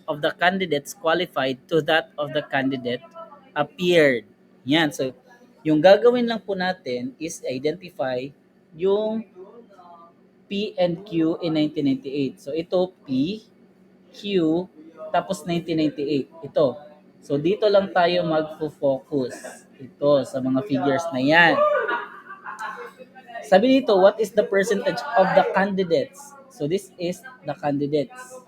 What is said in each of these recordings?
of the candidates qualified to that of the candidate appeared. Yan. So, yung gagawin lang po natin is identify yung P and Q in 1998. So, ito P, Q, tapos 1998. Ito. So, dito lang tayo magfo-focus. Ito, sa mga figures na yan. Sabi dito, what is the percentage of the candidates? So, this is the candidates.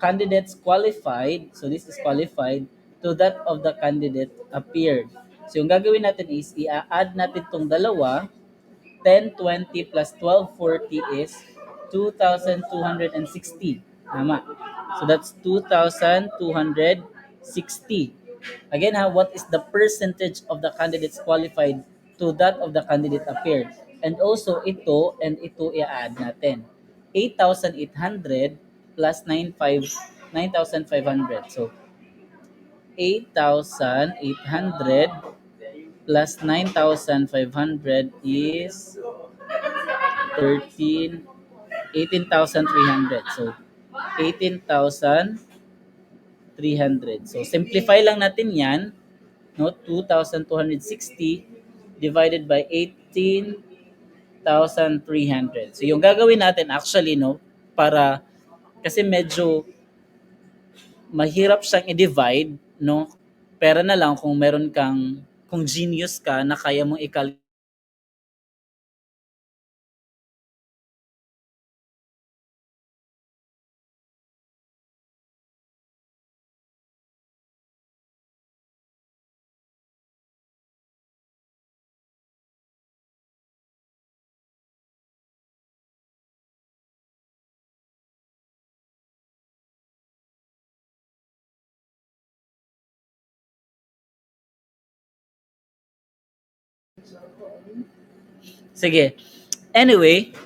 Candidates qualified, so this is qualified, to that of the candidate appeared. So, yung gagawin natin is, i-add natin itong dalawa. 1020 plus 1240 is 2,260. Tama. So that's 2,260. Again, what is the percentage of the candidates qualified to that of the candidate appeared? And also, ito and ito i-add natin. 8,800 plus 9,500. So, 8,800 plus 9,500 is 13, 18,300. So, 18,300. So, simplify lang natin yan. No? 2,260 divided by 18,300. So, yung gagawin natin actually, no, para, kasi medyo mahirap siyang i-divide, no? Pera na lang kung meron kang, kung genius ka na kaya mong i-calculate. Sige. Anyway,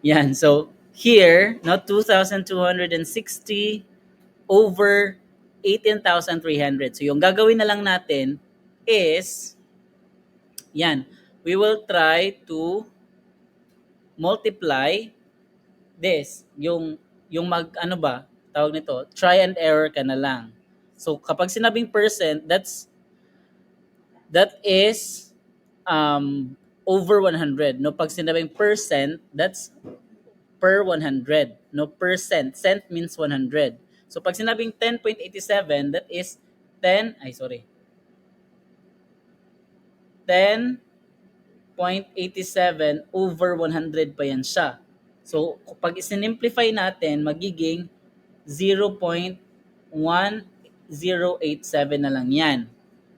yan. So, here, no, 2,260 over 18,300. So, yung gagawin na lang natin is, yan, we will try to multiply this. Yung ano ba, tawag nito, try and error ka na lang. So, kapag sinabing percent, that is over 100. No, pag sinabing percent, that's per 100. No, percent. Cent means 100. So, pag sinabing 10.87, that is 10.87 over 100 pa yan siya. So, pag isinimplify natin, magiging 0.1087 na lang yan.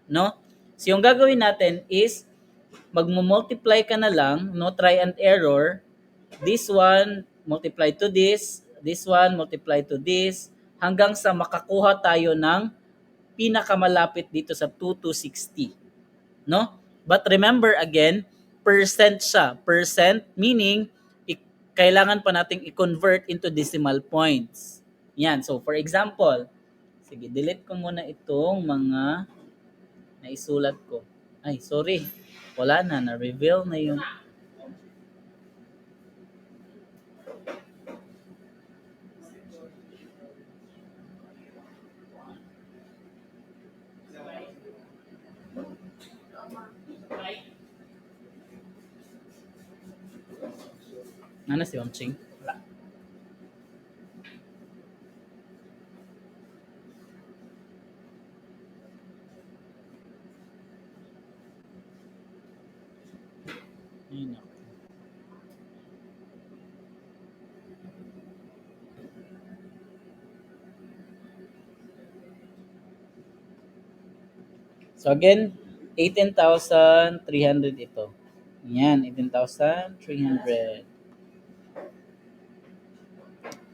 No? So, yung gagawin natin is, magmo-multiply ka na lang, no, try and error. This one, multiply to this one, multiply to this, hanggang sa makakuha tayo ng pinakamalapit dito sa 2,260. No? But remember again, percent siya. Percent meaning, kailangan pa nating i-convert into decimal points. Yan. So, for example, sige, delete ko muna itong mga naisulat ko. Ay, sorry. Wala na. Na-reveal na yung... Nana si Wamching? Wala. Ay, naku. So again, 18,300 ito. Yan, 18,300.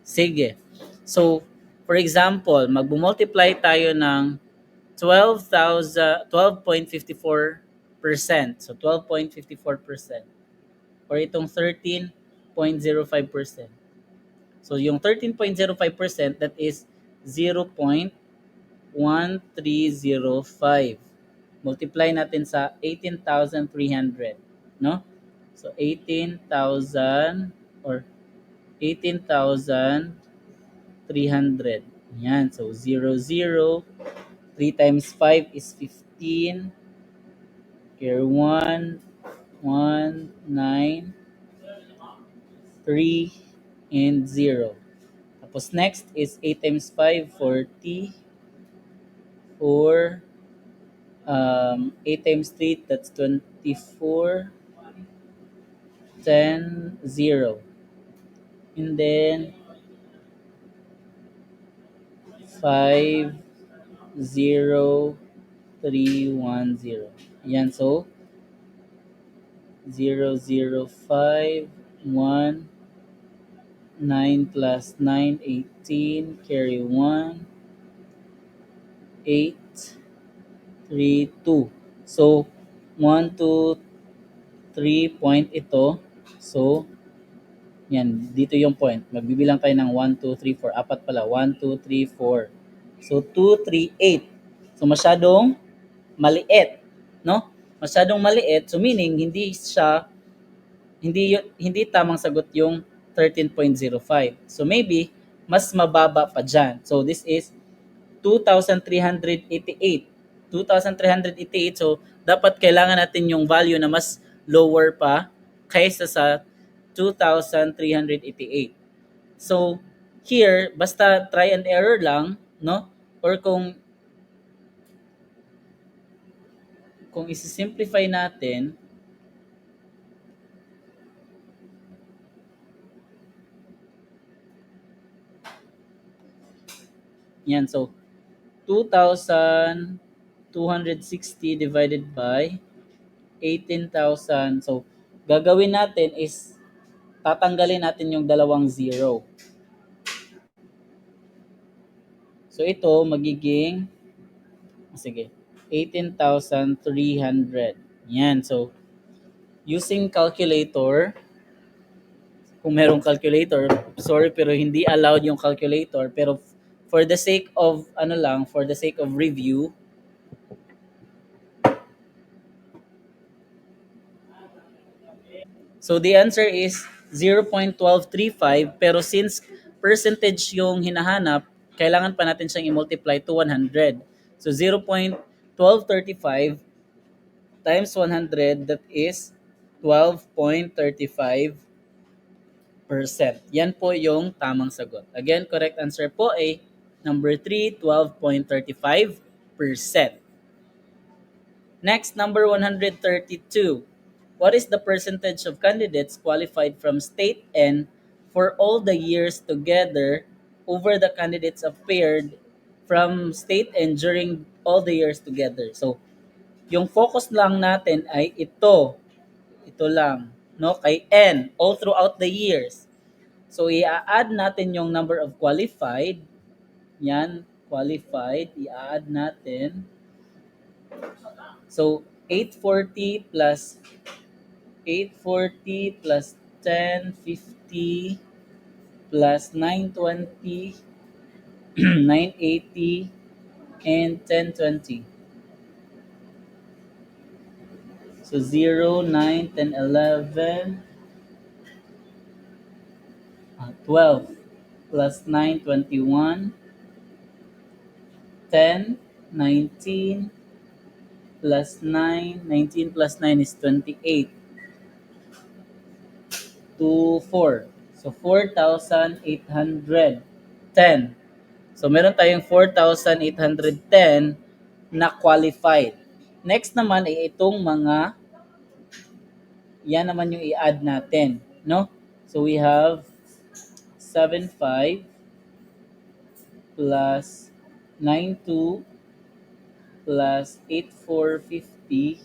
Sige. So, for example, mag-multiply tayo ng 12.54%. So, 12.54%. Or itong 13.05%. So, yung 13.05%, that is 0.1305. Multiply natin sa 18,300. No? So, 18,000 or 18,300 300. Yan. So, 0, 0. 3 times 5 is 15. Here, 1, 1, 9, 3, and 0. Tapos next is 8 times 5, 40. 4, 8 times 3, that's 24. 10, 0. And then 5, 0, 3, 1, 0. Ayan, so 0, 0, 5, 1, 9 plus 9, 18, carry 1, 8, 3, 2. So, 1, 2, 3 point ito. So, yan, dito yung point. Magbibilang tayo ng 1, 2, 3, 4. Apat pala. 1, 2, 3, 4. So, 2, 3, 8. So, masyadong maliit. No? Masyadong maliit. So, meaning, hindi tamang sagot yung 13.05. So, maybe, mas mababa pa dyan. So, this is 2,388. 2,388. So, dapat kailangan natin yung value na mas lower pa kaysa sa 2,388. So, here, basta try and error lang, no? Or kung isi-simplify natin, yan. So, 2,260 divided by 18,000. So, gagawin natin is tatanggalin natin yung dalawang zero. So, ito magiging, sige, 18,300. Yan. So, using calculator, kung merong calculator, sorry pero hindi allowed yung calculator, pero for the sake of for the sake of review, so the answer is 0.1235, pero since percentage yung hinahanap, kailangan pa natin siyang i-multiply to 100. So 0.1235 times 100, that is 12.35%. Yan po yung tamang sagot. Again, correct answer po ay number 3, 12.35%. Next, number 132. What is the percentage of candidates qualified from state N for all the years together over the candidates appeared from state N during all the years together? So, yung focus lang natin ay ito. Ito lang. No? Kay N, all throughout the years. So, i-add natin yung number of qualified. Yan, qualified. I-add natin. So, 840 plus 1050 plus 920, 980, and 1020. So 0, 9, 10, 11, 12 plus 9, 21, 10, 19 plus 9, 19 plus 9 is 28. 2, 4. So 4,810. So meron tayong 4,810 na qualified. Next naman ay itong mga, yan naman yung i-add natin, no? So we have 7,500 plus 9,200 plus 8,450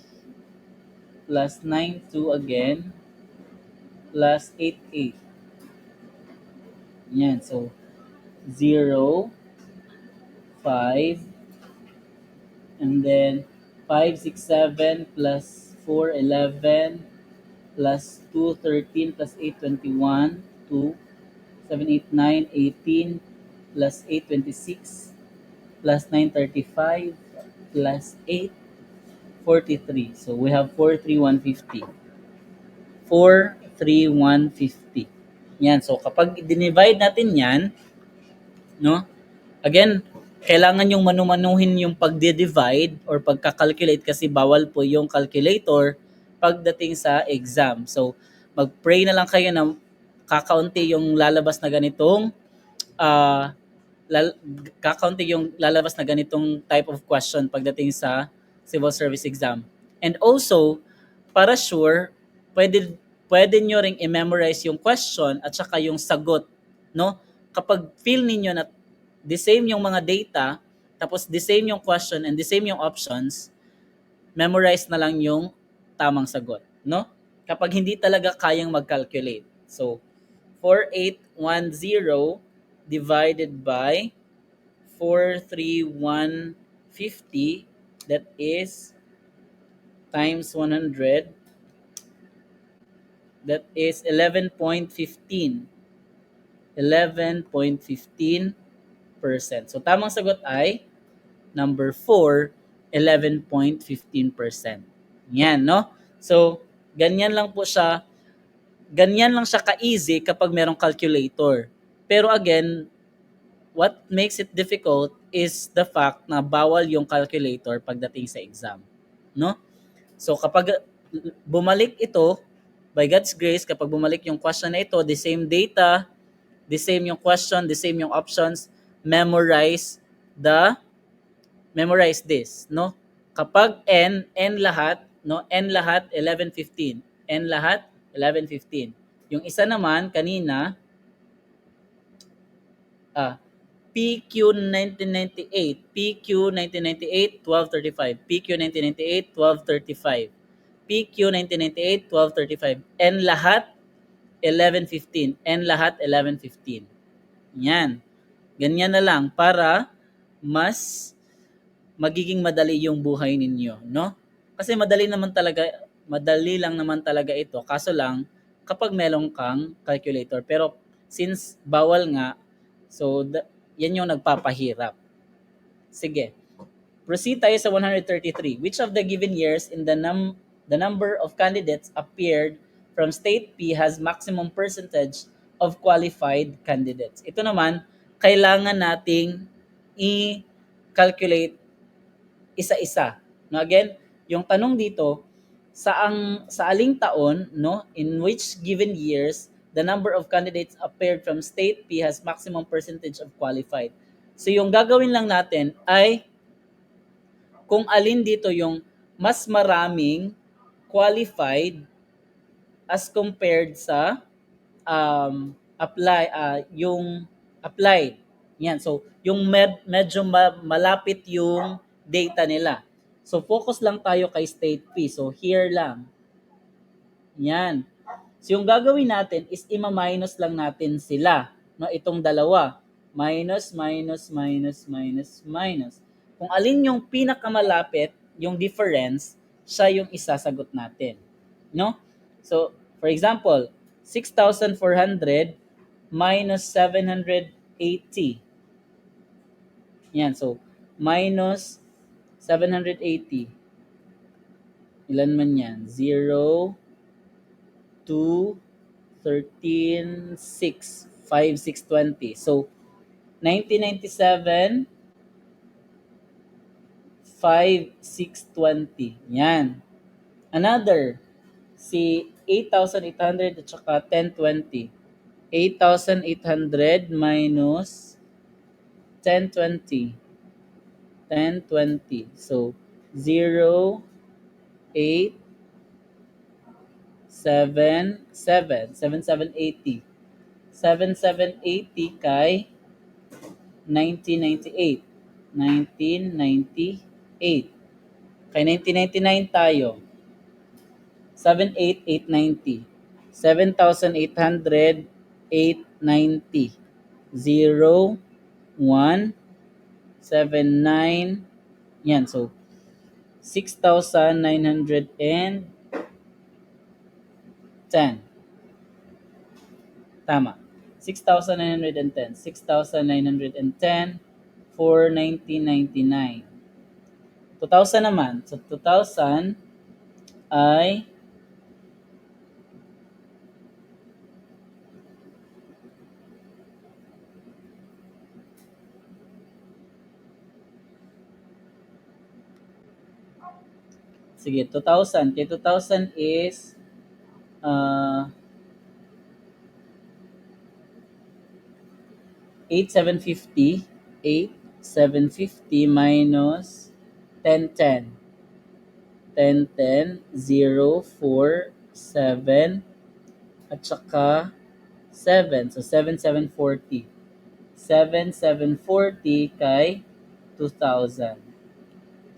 plus 9,200 again plus 8,800. Yan, so 0, 5, and then 5, 6, 7 plus 4, 11 plus 2, 13 plus 8, 21, 2, 7, 8, 9, 18 plus 8, 26 plus 9, 35 plus 8, 43. So we have 43150. 43150. Yan. So kapag dinivide natin yan, no? Again, kailangan yung manumanuhin yung pagde-divide or pagka-calculate kasi bawal po yung calculator pagdating sa exam. So, mag-pray na lang kayo na kakaunti yung lalabas na ganitong ah kakaunti yung lalabas na ganitong type of question pagdating sa civil service exam. And also, para sure, pwede nyo ring i-memorize yung question at saka yung sagot, no? Kapag feel niyo na the same yung mga data, tapos the same yung question and the same yung options, memorize na lang yung tamang sagot, no? Kapag hindi talaga kayang mag-calculate. So, 4810 divided by 43150, that is times 100, that is 11.15%. So tamang sagot ay number 4, 11.15%. Yan, no? So ganyan lang po siya, ganyan lang siya ka-easy kapag merong calculator. Pero again, what makes it difficult is the fact na bawal yung calculator pagdating sa exam, no? So kapag bumalik ito, by God's grace, kapag bumalik yung question na ito, the same data, the same yung question, the same yung options, memorize the memorize this, no? Kapag n lahat, no? N lahat 11:15. N lahat 11:15. Yung isa naman kanina, ah PQ 1998, PQ 1998, 1235, PQ 1998, 1235, PQ 1998, 1235, N lahat 11:15, N lahat 11:15. Yan. Ganyan na lang para mas magiging madali yung buhay ninyo, no? Kasi madali lang naman talaga ito. Kaso lang, kapag meron kang calculator. Pero since bawal nga, so yan yung nagpapahirap. Sige. Proceed tayo sa 133. Which of the given years in the number of candidates appeared from state P has maximum percentage of qualified candidates? Ito naman, kailangan nating i-calculate isa-isa. No, again, yung tanong dito, sa aling taon, no, in which given years the number of candidates appeared from state P has maximum percentage of qualified. So yung gagawin lang natin ay kung alin dito yung mas maraming qualified as compared sa yung applied. Yan. So, yung medyo malapit yung data nila. So, focus lang tayo kay state P. So, here lang. Yan. So, yung gagawin natin is ima-minus lang natin sila. No, itong dalawa. Minus, minus, minus, minus, minus. Kung alin yung pinakamalapit, yung difference, siya yung isasagot natin. No? So, for example, 6,400 minus 780. Yan. So, minus 780. Ilan man yan? 0, 2, 13, 6, 5, 620. So, 1997, 5, 620. Yan. Another, si 8,800 at saka 1020. 8,800 minus 1020. 1020. So, 0, 8, 7, 7. 7, 7, 80. 7, 7, 80 kay 1998. 1998. Kay 1999 tayo. 7,890. 7,800, 890. 0, 1, 7, 9. Yan. So, 6,910. Tama. 6,910. 6,910 for 1999. 2,000 naman. So, 2,000 ay 2,000 Sige, 2,000. Kay 2,000 is uh, 8,750. 8,750 minus 1010. 1010, 0, 4, 7, at saka 7. So, 7,740. 7,740 kay 2,000.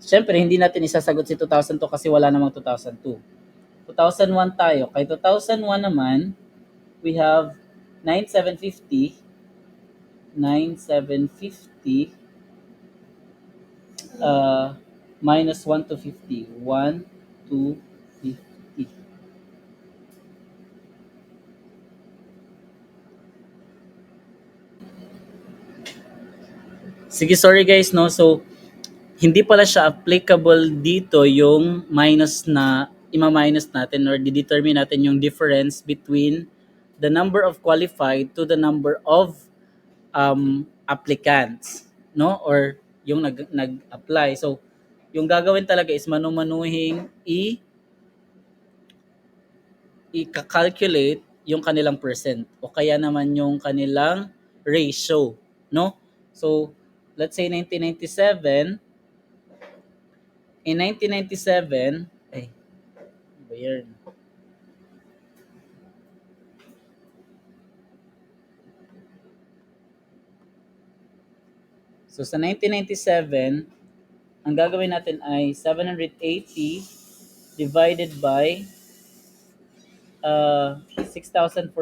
Siyempre, hindi natin isasagot si 2,002 kasi wala namang 2,002. 2,001 tayo. Kay 2,001 naman, we have 9,750. 9,750 uh, minus 1 to 50. 1 to 50. Sige, sorry guys, no? So, hindi pala siya applicable dito yung minus na ima-minus natin or di-determine natin yung difference between the number of qualified to the number of applicants, no? Or yung nag-apply. So, yung gagawin talaga is manu-manuhing i-calculate yung kanilang percent o kaya naman yung kanilang ratio, no? So, let's say 1997, in 1997, ay, ano ba yun? So, sa 1997, ang gagawin natin ay 780 divided by 6,400.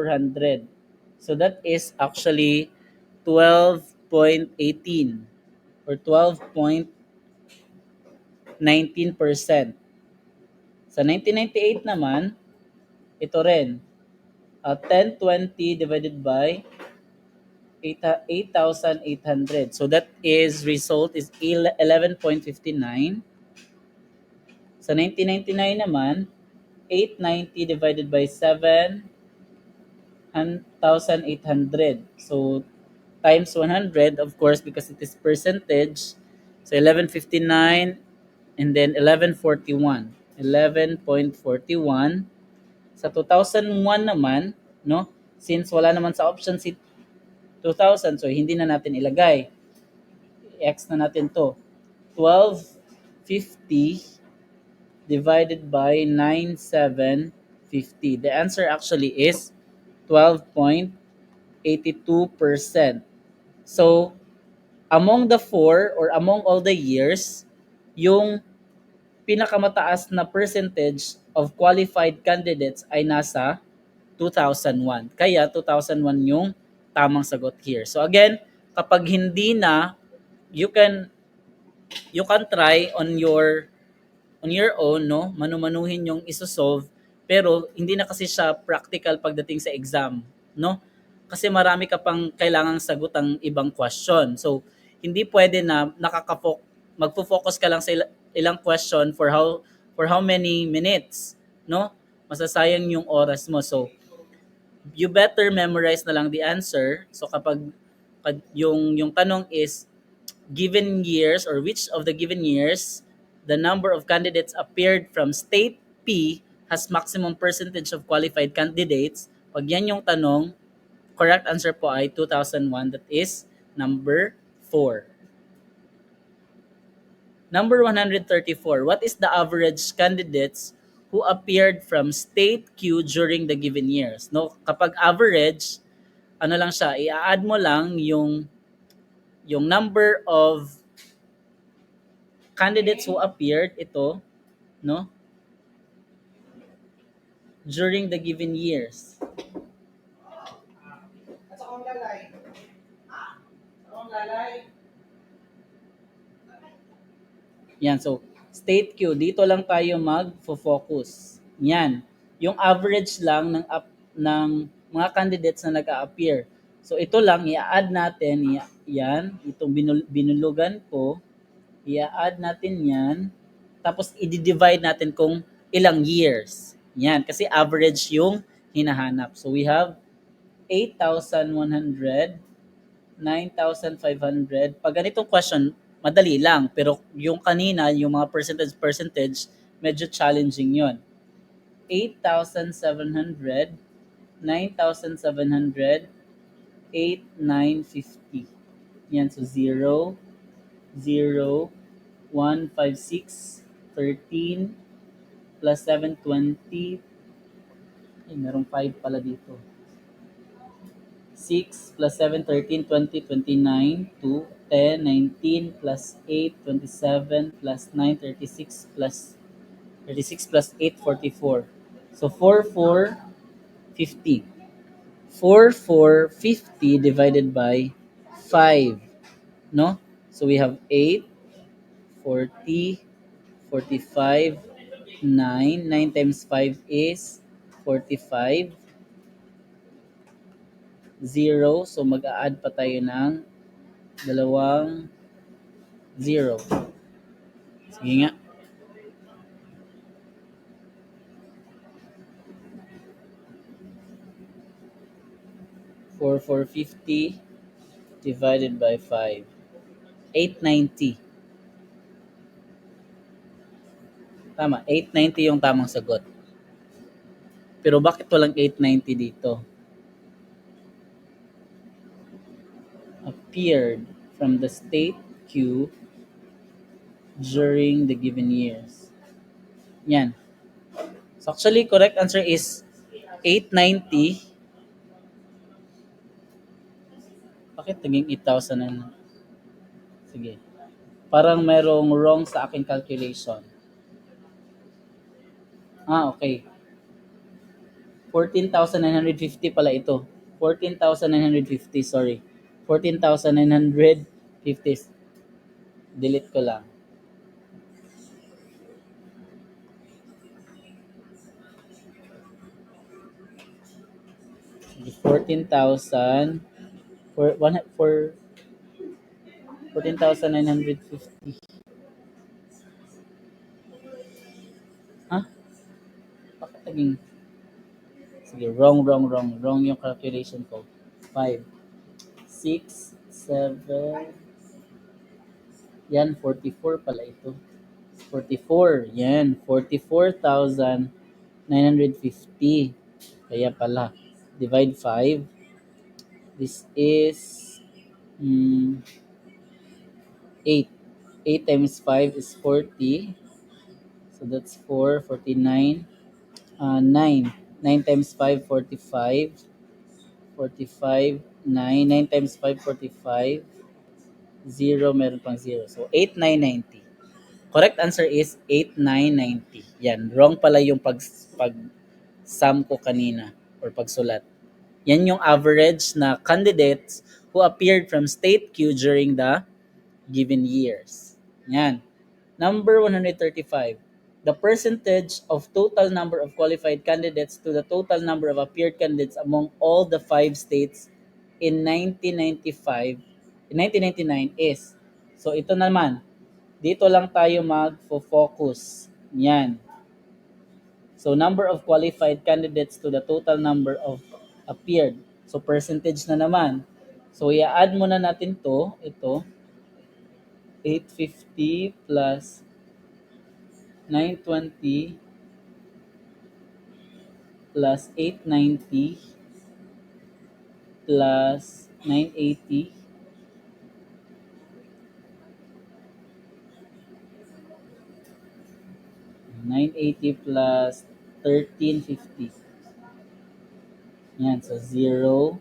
So, that is actually 12.18 or 12.19%. Sa 1998 naman, ito rin, 1020 divided by 8,800. So that is result is 11.59. Sa 1999 naman, 890 divided by 7,800. So times 100, of course, because it is percentage. So 1159 and then 1141. 11.41. Sa 2001 naman, no? Since wala naman sa option si 2,000, so hindi na natin ilagay. I-X na natin to. 1250 divided by 9,750. The answer actually is 12.82%. So, among the four or among all the years, yung pinakamataas na percentage of qualified candidates ay nasa 2001. Kaya 2001 yung tamang sagot here. So again, kapag hindi na, you can you can try on your own, no? Manumanuhin yung isosolve, pero hindi na kasi siya practical pagdating sa exam, no? Kasi marami ka pang kailangang sagutang ibang question. So hindi pwede na magfo-focus ka lang sa ilang question for how many minutes, no? Masasayang yung oras mo. So you better memorize na lang the answer. So kapag yung tanong is given years or which of the given years the number of candidates appeared from state P has maximum percentage of qualified candidates, pag yan yung tanong, correct answer po ay 2001. That is number 4. Number 134. What is the average candidates who appeared from state Q during the given years? No, kapag average, ano lang siya, i-add mo lang yung number of candidates who appeared ito, no, during the given years. Yan, so state Q, dito lang tayo mag-focus. Yan, yung average lang ng mga candidates na nag-a-appear. So ito lang, i-add natin, yan, itong binulugan ko, i-add natin yan, tapos i-divide natin kung ilang years. Yan, kasi average yung hinahanap. So we have 8,100, 9,500. Pag ganitong question, madali lang. Pero yung kanina, yung mga percentage, medyo challenging yon. 8,700, 9,700, 8,950. Yan, so 0, 0, 1, 5, 6, 13, plus 7, 20. Ay, merong 5 pala dito. 6 plus 7, 13, 20, 29, 2, 10, 19 plus 8, 27 plus 9, 36 plus 36 plus 8, 44. So 4, 4, 50. 4, 4, 50 divided by 5. No? So we have 8, 40, 45, 9. 9 times 5 is 45. 0. So mag-a-add pa tayo ng dalawang 0. Sige nga. 4, 450 divided by 5. 890. Tama, 890 yung tamang sagot. Pero bakit walang 890 dito? Appeared from the state queue during the given years. Yan. So actually, correct answer is 890. Bakit naging 8,000 na? Sige. Parang merong wrong sa aking calculation. Okay. 14,950 pala ito. 14,950, sorry. 14,950. Delete ko lang. 14,000 for 14,950. Ha? Bakit naging sige, wrong yung calculation ko. 5 6 7 yan 44 pala ito. 44 yan 44,950. Kaya pala divide 5. This is 8. 8 times 5 is 40. So that's 4, 49. 9. 9 times 5, 45. 45, 9. 9 times 5, 45. 0, meron pang 0. So 8,990. Correct answer is 8,990. Yan, wrong pala yung pag sum ko kanina or pagsulat. Yan yung average na candidates who appeared from state queue during the given years. Yan. Number 135. The percentage of total number of qualified candidates to the total number of appeared candidates among all the 5 states in 1995, in 1999 is, so ito naman, dito lang tayo mag-focus. Yan. So number of qualified candidates to the total number of appeared. So percentage na naman. So i-add muna natin ito, 850 plus 920 plus 890 plus 980 980 plus 1350. Yan, so 0,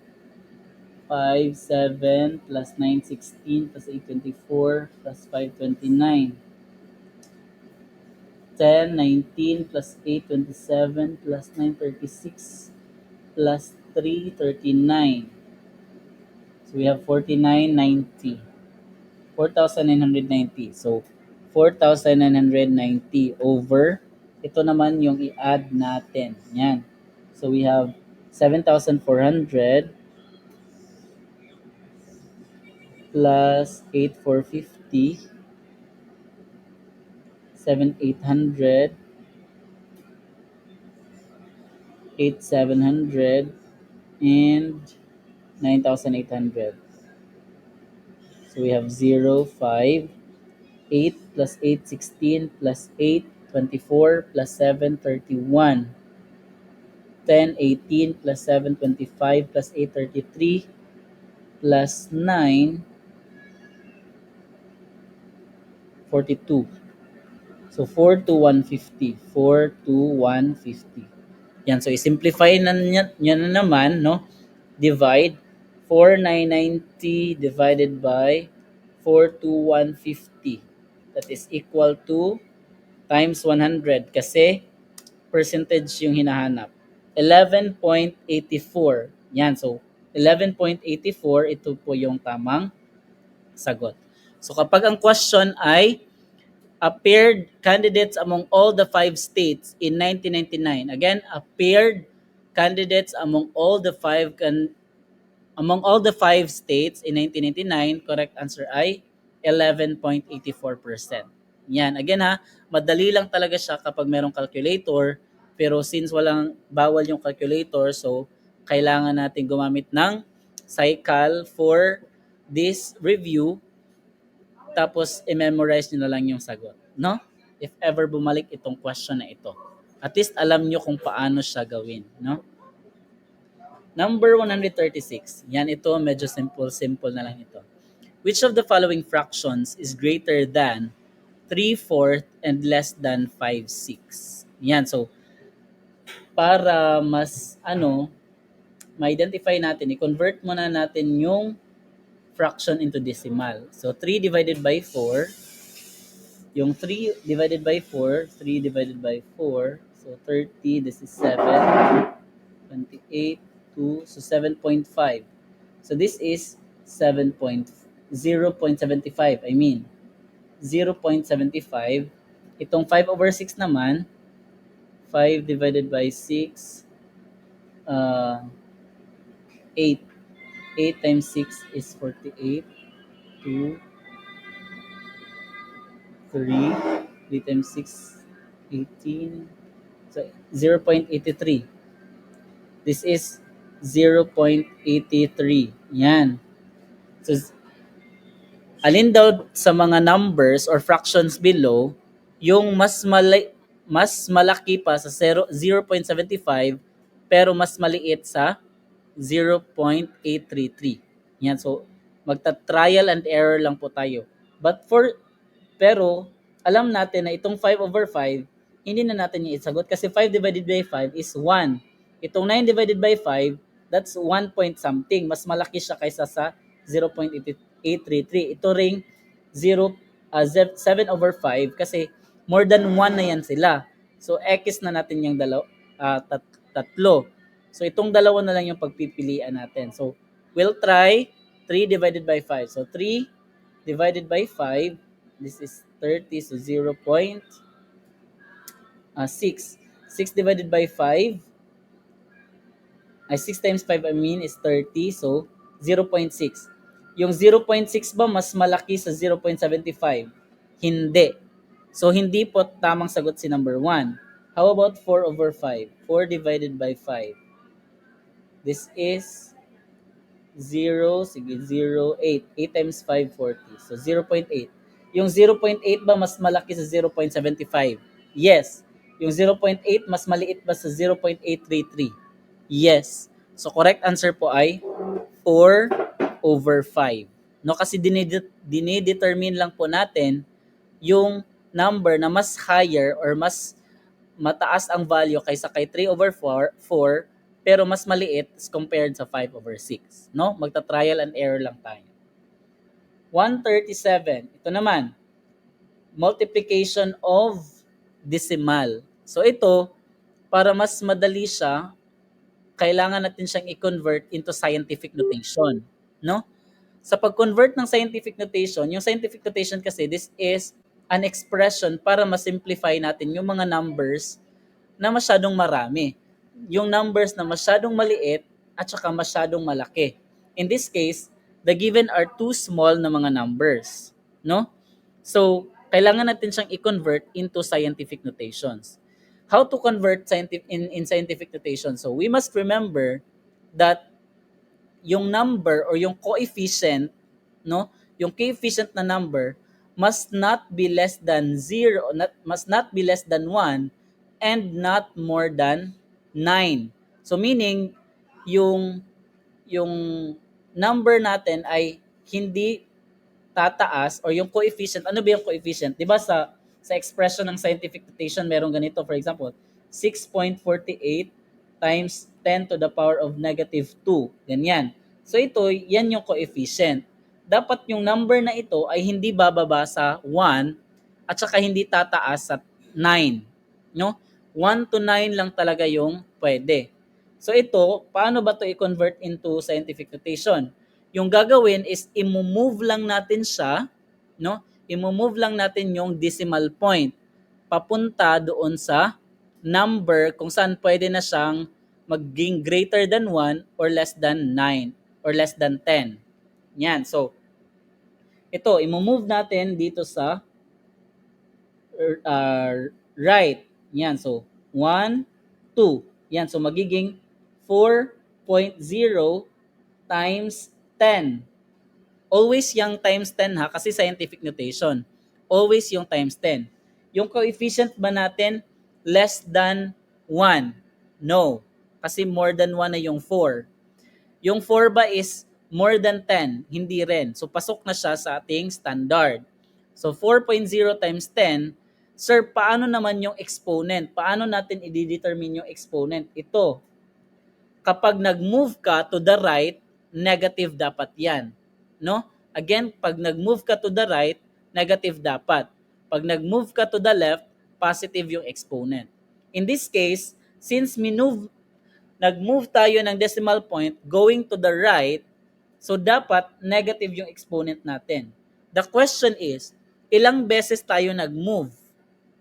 5, 7 plus 916 plus 824 plus 529. 10, 19 plus 827 plus 936 plus 339. So we have 4990. 4,990. So 4,990 over, ito naman yung i-add natin. Yan. So we have 7,400 plus 8,450, 7,800, 8,700, and 9,800. So we have 0, 5, 8 plus 8, 16 plus 8, 24 plus 7, 31. 10, 18 plus 7, 25 plus 8, 33 plus 9, 42. So 4 to 150. 4 to 150. Yan, so i-simplify nyo na naman, no? Divide 4,990 divided by 4 to 150. That is equal to times 100 kasi percentage yung hinahanap. 11.84. Yan, so 11.84, ito po yung tamang sagot. So kapag ang question ay appeared candidates among all the five states in 1999. Again, appeared candidates among all the five states in 1999. Correct answer ay 11.84%. Yan. Again ha, madali lang talaga siya kapag merong calculator. Pero since walang bawal yung calculator, so kailangan natin gumamit ng cycle for this review, tapos i-memorize nyo na lang yung sagot. No? If ever bumalik itong question na ito. At least alam nyo kung paano siya gawin. No? Number 136. Yan, ito medyo simple na lang ito. Which of the following fractions is greater than 3/4 and less than 5/6? Yan, so para mas ma-identify natin, i-convert muna natin yung fraction into decimal. So 3 divided by 4, yung 3 divided by 4, 3 divided by 4, so 30, this is 7, 28, 2, so 7.5. So this is 0.75, I mean, 0.75. Itong 5/6 naman, 5 divided by 6, 8. 8 times 6 is 48, 2, 3, 3 times 6, 18, so 0.83. This is 0.83. Yan. So, alin daw sa mga numbers or fractions below yung mas malaki pa sa 0.75 pero mas maliit sa 0.833. Yan. So, magta-trial and error lang po tayo. Pero, alam natin na itong 5/5, hindi na natin yung isagot kasi 5 divided by 5 is 1. Itong 9 divided by 5, that's 1 point something. Mas malaki siya kaysa sa 0.833. Ito ring 7/5 kasi more than 1 na yan sila. So, X na natin yung tatlo. So, itong dalawa na lang yung pagpipilian natin. So, we'll try 3 divided by 5. So, 3 divided by 5, this is 30, so 0.6. 6 divided by 5, 6 times 5 I mean is 30, so 0.6. Yung 0.6 ba mas malaki sa 0.75? Hindi. So, hindi po tamang sagot si number 1. How about 4/5? 4 divided by 5. This is 0, sige, 0.8. 8 times 5, 40. So, 0.8. Yung 0.8 ba mas malaki sa 0.75? Yes. Yung 0.8 mas maliit ba sa 0.833? Yes. So, correct answer po ay 4/5. No, kasi dinidetermine lang po natin yung number na mas higher or mas mataas ang value kaysa kay 3/4 pero mas maliit as compared sa 5/6. No? Magta-trial and error lang tayo. 137. Ito naman, multiplication of decimal. So ito, para mas madali siya, kailangan natin siyang i-convert into scientific notation. No? Sa pag-convert ng scientific notation, yung scientific notation kasi, this is an expression para ma-simplify natin yung mga numbers na masyadong marami. Yung numbers na masyadong maliit at saka masyadong malaki. In this case, the given are too small na mga numbers. No? So, kailangan natin siyang i-convert into scientific notations. How to convert in scientific notation? So, we must remember that yung number or yung coefficient, no? Yung coefficient na number, must not be less than 0, must not be less than 1, and not more than 9. So meaning, yung yung number natin ay hindi tataas, or yung coefficient, ano ba yung coefficient? 'Di ba sa expression ng scientific notation meron ganito, for example, 6.48 times 10 to the power of negative 2. Ganyan. So ito, yan yung coefficient. Dapat yung number na ito ay hindi bababa sa 1 at saka hindi tataas sa 9. No? 1 to 9 lang talaga yung pwede. So ito, paano ba to i-convert into scientific notation? Yung gagawin is i-move lang natin siya, no? I-move lang natin yung decimal point papunta doon sa number kung saan pwede na siyang maging greater than 1 or less than 9 or less than 10. Yan. So, ito, i-move natin dito sa uh, right. Yan. So, 1, 2. Yan. So, magiging 4.0 times 10. Always yung times 10 ha, kasi scientific notation. Always yung times 10. Yung coefficient ba natin less than 1? No. Kasi more than 1 na yung 4. Yung 4 ba is more than 10? Hindi rin. So pasok na siya sa ating standard. So 4.0 times 10, sir, paano naman yung exponent? Paano natin i-determine yung exponent? Ito, kapag nag-move ka to the right, negative dapat yan. No? Again, pag nag-move ka to the right, negative dapat. Pag nag-move ka to the left, positive yung exponent. In this case, since nag-move tayo ng decimal point going to the right, so dapat negative yung exponent natin. The question is, ilang beses tayo nag-move?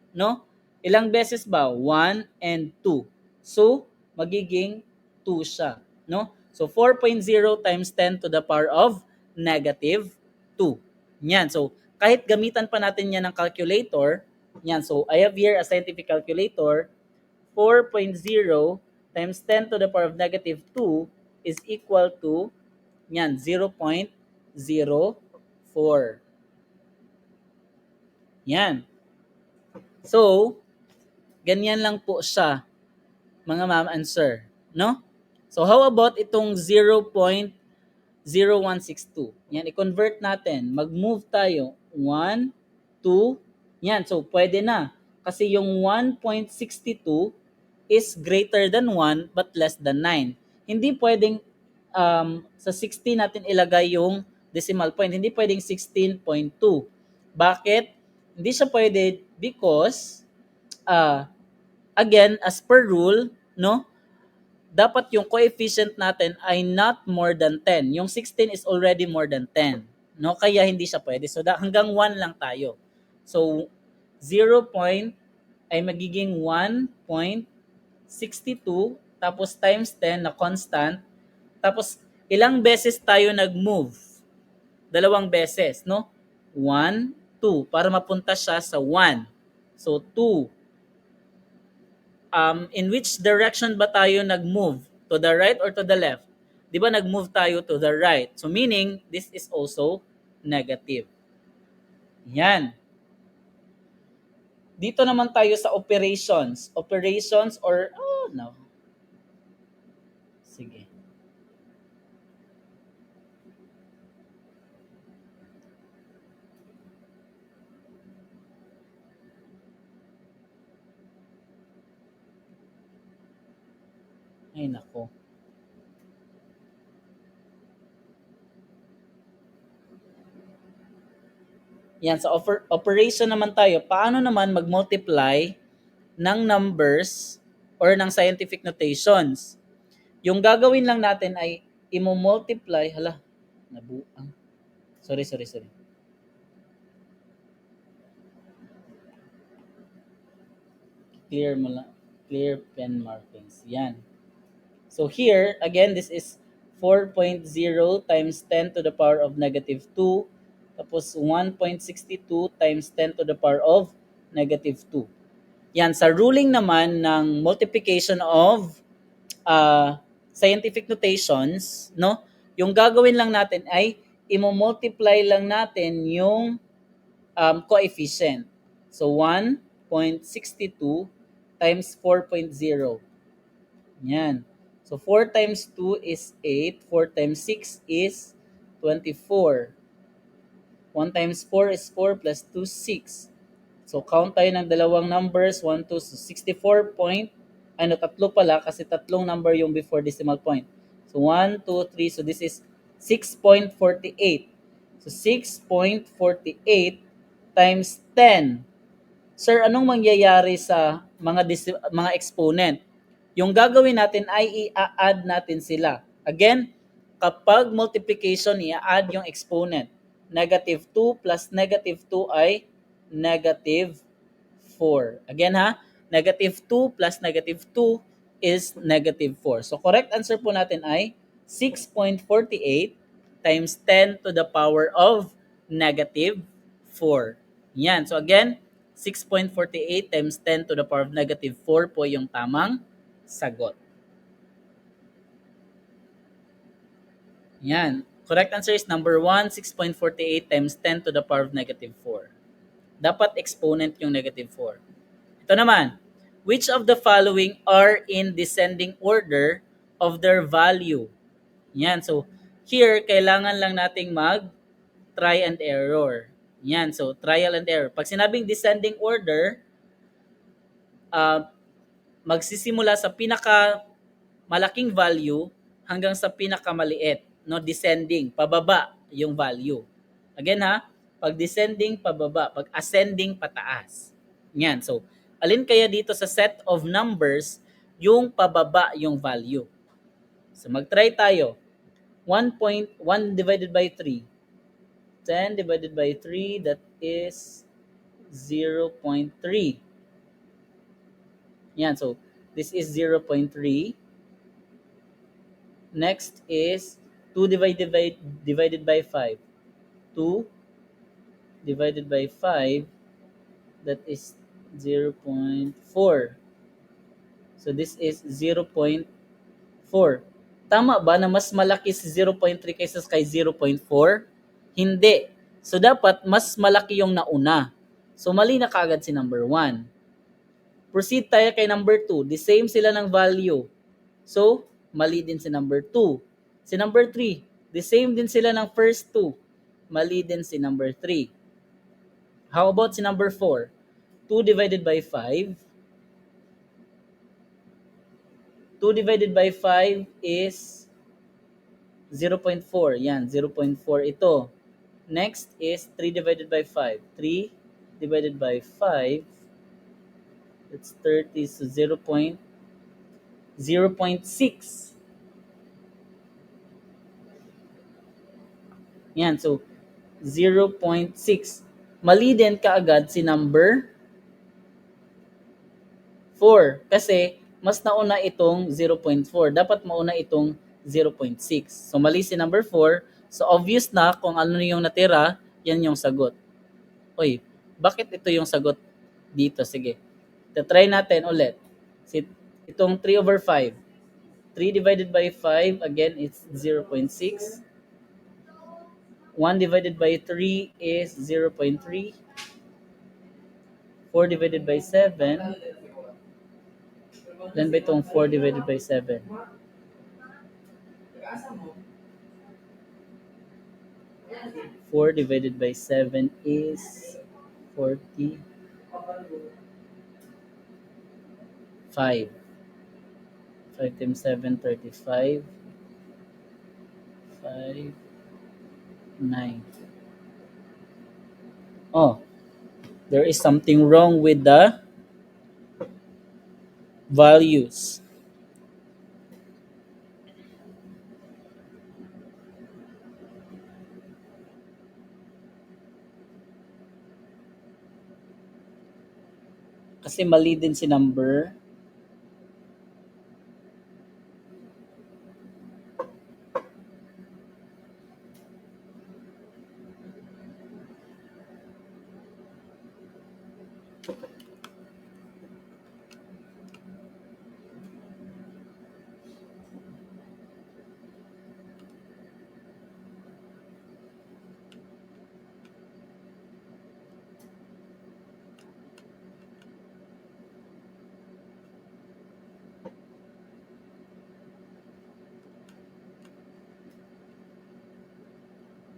No? Ilang beses ba? 1 and 2. So, magiging 2 siya. No? So, 4.0 times 10 to the power of negative 2. Yan. So, kahit gamitan pa natin yan ng calculator, yan. So, I have here a scientific calculator. 4.0 times 10 to the power of negative 2 is equal to yan, 0.04. Yan. So, ganyan lang po siya, mga ma'am and sir. No? So, how about itong 0.0162? Yan, i-convert natin. Mag-move tayo. 1, 2, yan. So, pwede na. Kasi yung 1.62 is greater than 1 but less than 9. Hindi pwedeng sa 16 natin ilagay yung decimal point. Hindi pwedeng 16.2. Bakit? Hindi siya pwede because again, as per rule, no, dapat yung coefficient natin ay not more than 10. Yung 16 is already more than 10. No, kaya hindi siya pwede. So hanggang 1 lang tayo. So 0 point ay magiging 1.62 tapos times 10 na constant. Tapos ilang beses tayo nag-move? Dalawang beses, no? 1, 2 para mapunta siya sa 1. So 2. In which direction ba tayo nag-move? To the right or to the left? Di ba nag-move tayo to the right? So meaning, this is also negative. Yan. Dito naman tayo sa operations. Operations or, oh no. Sige. Ay nako. Yan, sa operation naman tayo. Paano naman mag-multiply ng numbers or ng scientific notations? Yung gagawin lang natin ay i-multiply, nabuang. Sorry. Clear pen markings. Yan. So here, again, this is 4.0 times 10 to the power of negative 2. Tapos 1.62 times 10 to the power of negative 2. Yan, sa ruling naman ng multiplication of scientific notations, no? Yung gagawin lang natin ay i-multiply lang natin yung coefficient. So 1.62 times 4.0. Yan. So 4 times 2 is 8. 4 times 6 is 24. 1 times 4 is 4 plus 2, 6. So count tayo ng dalawang numbers, 1, 2, so 64 point, tatlo pala kasi tatlong number yung before decimal point. So 1, 2, 3, so this is 6.48. So 6.48 times 10. Sir, anong mangyayari sa mga exponent? Yung gagawin natin ay i-add natin sila. Again, kapag multiplication, i-add yung exponent. Negative 2 plus negative 2 ay negative 4. Again ha, negative 2 plus negative 2 is negative 4. So correct answer po natin ay 6.48 times 10 to the power of negative 4. Yan. So again, 6.48 times 10 to the power of negative 4 po yung tamang sagot. Yan. Correct answer is number 1, 6.48 times 10 to the power of negative 4. Dapat exponent yung negative 4. Ito naman, which of the following are in descending order of their value? Yan. So, here, kailangan lang nating try and error. Yan. So, trial and error. Pag sinabing descending order, magsisimula sa pinaka malaking value hanggang sa pinakamaliit, no, descending, pababa yung value. Again ha, pag descending pababa, pag ascending pataas. Yan. So, alin kaya dito sa set of numbers yung pababa yung value? So, mag-try tayo. 1.1 divided by 3. 10 divided by 3, that is 0.3. Yan. So, this is 0.3. Next is 2 divided by 5. 2 divided by 5, that is 0.4. So this is 0.4. Tama ba na mas malaki si 0.3 kaysa kay 0.4? Hindi. So dapat mas malaki yung nauna. So mali na kaagad si number 1. Proceed tayo kay number 2. The same sila ng value. So, mali din si number 2. Si number 3, the same din sila ng first 2. Mali din si number 3. How about si number 4? 2 divided by 5. 2 divided by 5 is 0.4. Yan, 0.4 ito. Next is 3 divided by 5. 3 divided by 5, that's 30, so 0.6. Yan, so 0.6. Mali din kaagad si number 4 kasi mas nauna itong 0.4. Dapat mauna itong 0.6. So mali si number 4. So obvious na kung ano yung natira, yan yung sagot. Oy, bakit ito yung sagot dito? Sige. Try natin ulit. Itong 3 over 5. 3 divided by 5, again, it's 0.6. 1 divided by 3 is 0.3. 4 divided by 7. Then ba itong 4 divided by 7? 4 divided by 7 is 45. 5 times 7, 35. 5, 9. Oh, there is something wrong with the values. Kasi mali din si number.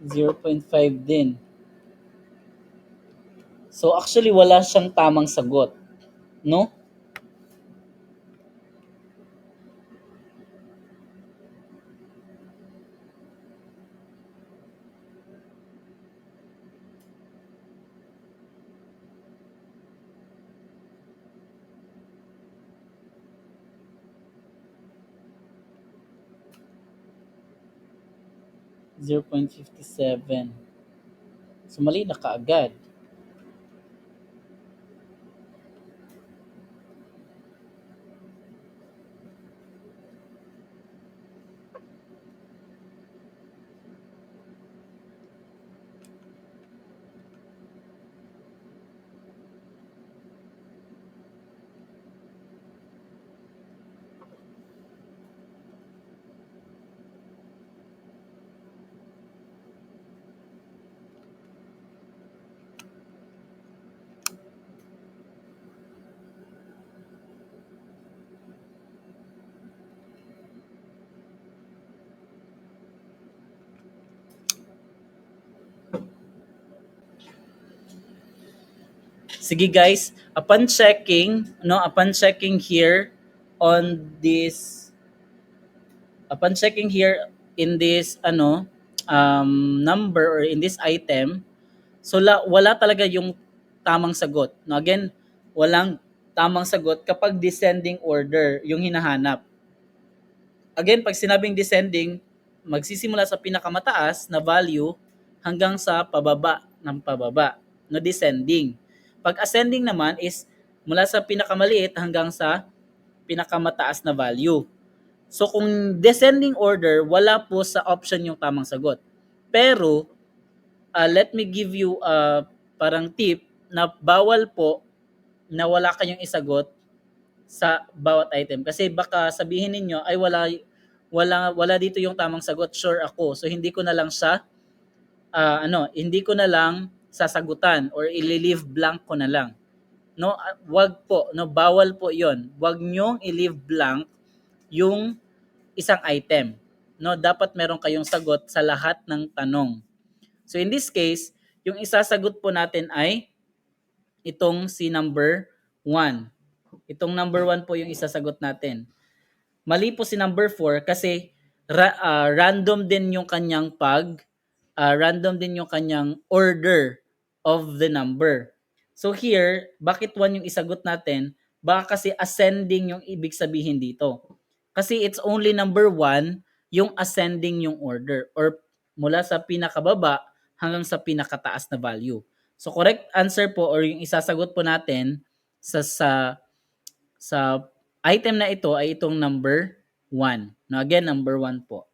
0.5 din. So actually wala siyang tamang sagot, no? 0.57. So mali na kaagad. 'Sige guys, upon checking here on this upon checking here in this number or in this item, so wala talaga yung tamang sagot. No, again, walang tamang sagot kapag descending order yung hinahanap. Again, pag sinabing descending, magsisimula sa pinakamataas na value hanggang sa pababa ng pababa, no descending. Pag ascending naman is mula sa pinakamaliit hanggang sa pinakamataas na value. So kung descending order, wala po sa option yung tamang sagot. Pero let me give you parang tip na bawal po na wala kayong isagot sa bawat item kasi baka sabihin ninyo ay wala dito yung tamang sagot, sure ako, so hindi ko na lang siya hindi ko na lang sasagutan or i-leave blank ko na lang. No, wag po, no, bawal po 'yon. Wag niyo i-leave blank yung isang item. No, dapat meron kayong sagot sa lahat ng tanong. So in this case, yung isasagot po natin ay itong si number 1. Itong number 1 po yung isasagot natin. Mali po si number 4 kasi random din yung kanyang random din yung kanyang order of the number. So here, bakit 1 yung isagot natin? Baka kasi ascending yung ibig sabihin dito. Kasi it's only number 1 yung ascending yung order or mula sa pinakababa hanggang sa pinakataas na value. So correct answer po or yung isasagot po natin sa item na ito ay itong number 1. Now again, number 1 po.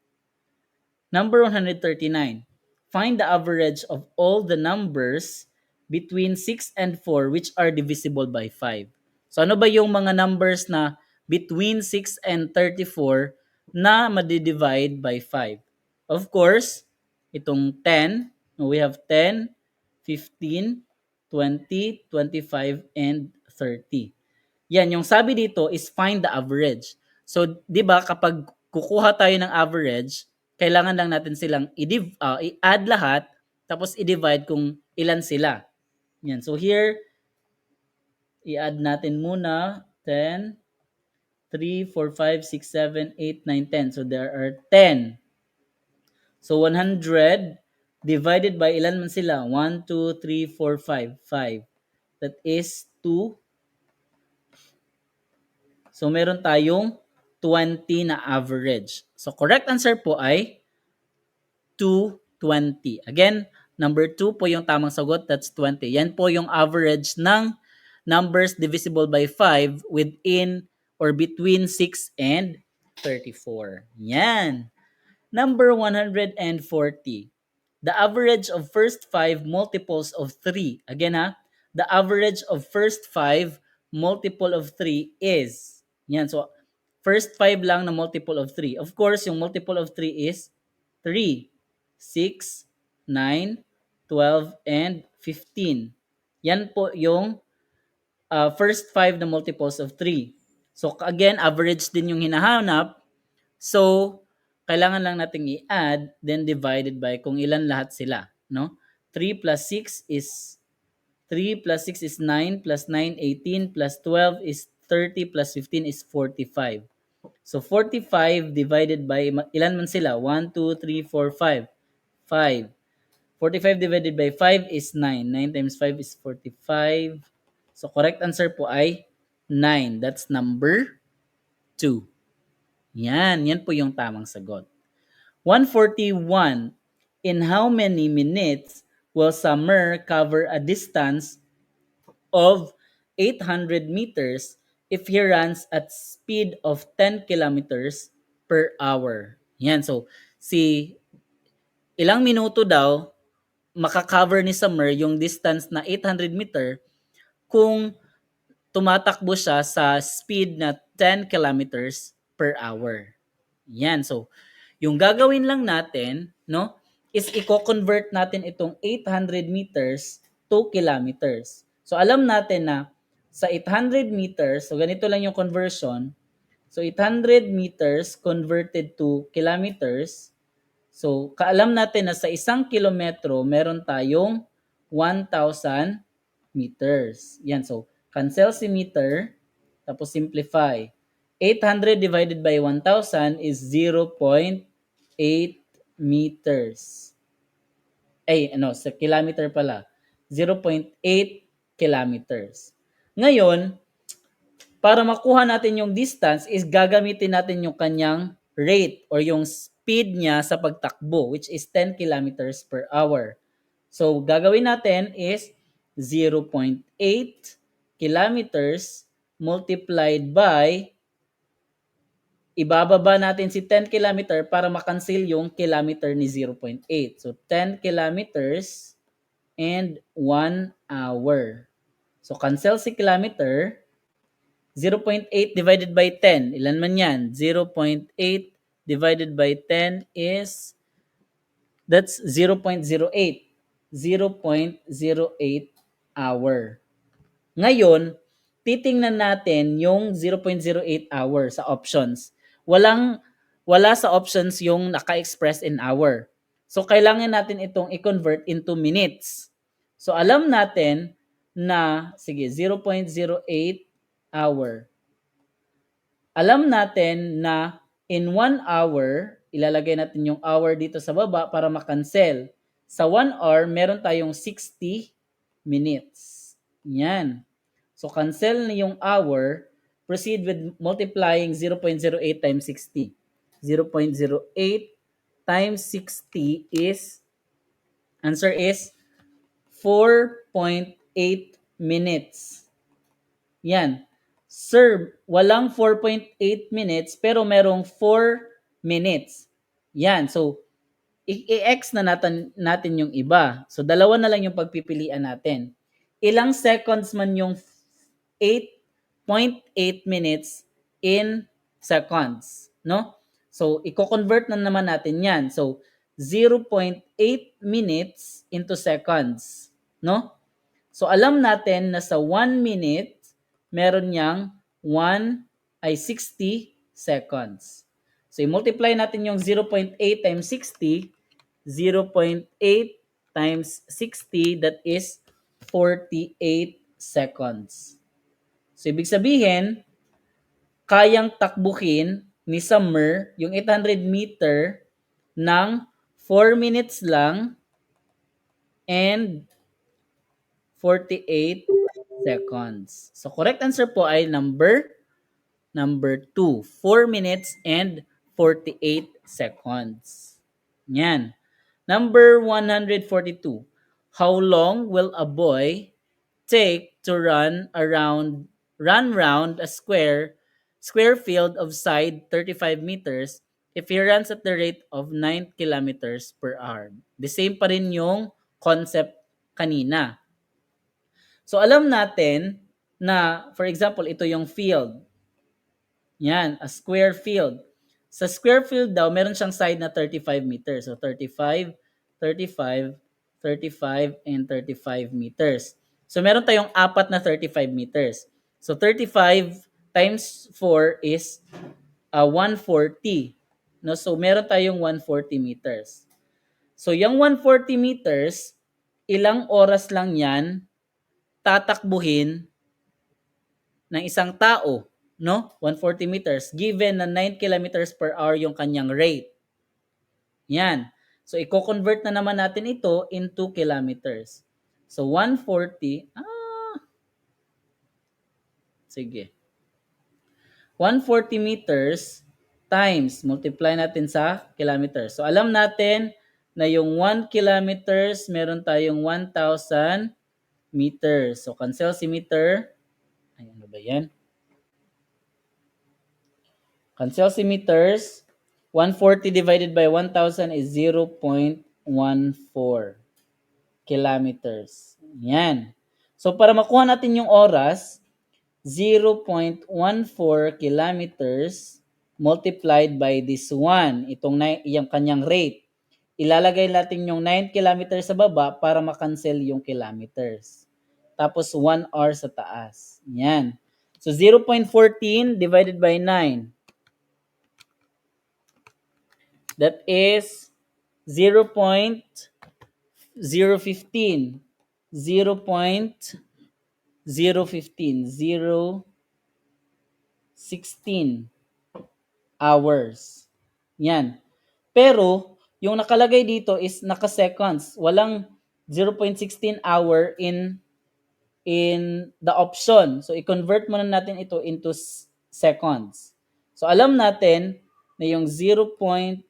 Number 139. Find the average of all the numbers between 6 and 4 which are divisible by 5. So ano ba yung mga numbers na between 6 and 34 na madidivide by 5? Of course, itong 10, we have 10, 15, 20, 25, and 30. Yan, yung sabi dito is find the average. So, 'di ba kapag kukuha tayo ng average, kailangan lang natin silang i-add lahat tapos i-divide kung ilan sila. Yan. So here, i-add natin muna 10, 3, 4, 5, 6, 7, 8, 9, 10. So there are 10. So 100 divided by ilan man sila? 1, 2, 3, 4, 5. 5. That is 2. So meron tayong 20 na average. So correct answer po ay 220. Again, number 2 po yung tamang sagot, that's 20. Yan po yung average ng numbers divisible by 5 within or between 6 and 34. Yan. Number 140. The average of first 5 multiples of 3. Again ha, the average of first 5 multiple of 3 is. Yan, so first 5 lang na multiple of 3. Of course, yung multiple of 3 is 3, 6, 9, 12, and 15. Yan po yung first 5 na multiples of 3. So again, average din yung hinahanap. So kailangan lang nating i-add, then divided by kung ilan lahat sila, no? 3 plus 6 is 3 plus 6 is 9, plus 9, 18, plus 12 is 30, plus 15 is 45. So 45 divided by, ilan man sila? 1, 2, 3, 4, 5. 5. 45 divided by 5 is 9. 9 times 5 is 45. So correct answer po ay 9. That's number 2. Yan po yung tamang sagot. 141. In how many minutes will Summer cover a distance of 800 meters if he runs at speed of 10 kilometers per hour? Yan. So, ilang minuto daw makakover ni Summer yung distance na 800 meter kung tumatakbo siya sa speed na 10 kilometers per hour. Yan. So, yung gagawin lang natin, no, is i-convert natin itong 800 meters to kilometers. So, alam natin na sa 800 meters, so ganito lang yung conversion. So, 800 meters converted to kilometers. So, kaalam natin na sa isang kilometro, meron tayong 1,000 meters. Yan. So, cancel si meter, tapos simplify. 800 divided by 1,000 is 0.8 meters. Sa kilometer pala. 0.8 kilometers. Ngayon, para makuha natin yung distance is gagamitin natin yung kanyang rate or yung speed niya sa pagtakbo, which is 10 kilometers per hour. So, gagawin natin is 0.8 kilometers multiplied by, ibababa natin si 10 kilometer para makansil yung kilometer ni 0.8. So, 10 kilometers and 1 hour. So, cancel si kilometer. 0.8 divided by 10. Ilan man yan? 0.8 divided by 10 is, that's 0.08. 0.08 hour. Ngayon, titingnan natin yung 0.08 hour sa options. Wala sa options yung naka-express in hour. So, kailangan natin itong i-convert into minutes. So, alam natin na, 0.08 hour. Alam natin na in 1 hour, ilalagay natin yung hour dito sa baba para makancel. Sa 1 hour, meron tayong 60 minutes. Yan. So, cancel na yung hour. Proceed with multiplying 0.08 times 60. 0.08 times 60 is, answer is 4.8 minutes. Yan. Sir, walang 4.8 minutes pero merong 4 minutes. Yan. So, i-x na natin yung iba. So, dalawa na lang yung pagpipilian natin. Ilang seconds man yung 8.8 minutes in seconds, no? So, i-convert na naman natin yan. So, 0.8 minutes into seconds, no? So, alam natin na sa 1 minute, meron niyang 60 seconds. So, i-multiply natin yung 0.8 times 60, 0.8 times 60, that is 48 seconds. So, ibig sabihin, kayang takbuhin ni Summer yung 800 meter ng 4 minutes lang and 48 seconds. So, correct answer po ay number 2. 4 minutes and 48 seconds. Yan. Number 142. How long will a boy take to run round a square field of side 35 meters if he runs at the rate of 9 kilometers per hour? The same pa rin yung concept kanina. So, alam natin na, for example, ito yung field. Yan, a square field. Sa square field daw, meron siyang side na 35 meters. So, 35, 35, 35, and 35 meters. So, meron tayong apat na 35 meters. So, 35 times 4 is 140. No? So, meron tayong 140 meters. So, yung 140 meters, ilang oras lang yan tatakbuhin ng isang tao, no? 140 meters given na 9 kilometers per hour yung kanyang rate. Yan. So i-convert na naman natin ito into kilometers. So 140, sige. 140 meters times multiply natin sa kilometers. So alam natin na yung 1 kilometers meron tayong 1,000 meters. So cancel si meter. Ay, ano ba yan? Cancel si meters. 140 divided by 1,000 is 0.14 kilometers. Yan. So para makuha natin yung oras, 0.14 kilometers multiplied by this 1, yung kanyang rate. Ilalagay natin yung 9 kilometers sa baba para makancel yung kilometers. Tapos 1 hour sa taas. Yan. So 0.14 divided by 9. That is 0.015. 0.016 hours. Yan. Pero, yung nakalagay dito is naka-seconds. Walang 0.16 hour in the option. So, i-convert muna natin ito into seconds. So, alam natin na yung 0.016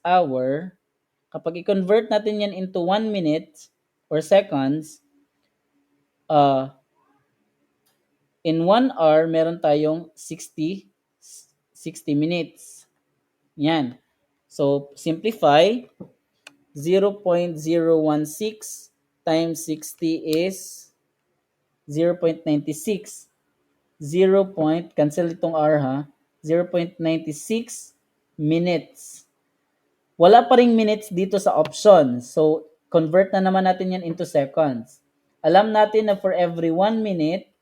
hour, kapag i-convert natin yan into 1 minute or seconds, in 1 hour, meron tayong 60 minutes. Yan. So, simplify. 0.016 times 60 is 0.96. Cancel itong hour ha. 0.96 minutes. Wala pa ring minutes dito sa option. So, convert na naman natin yan into seconds. Alam natin na for every 1 minute,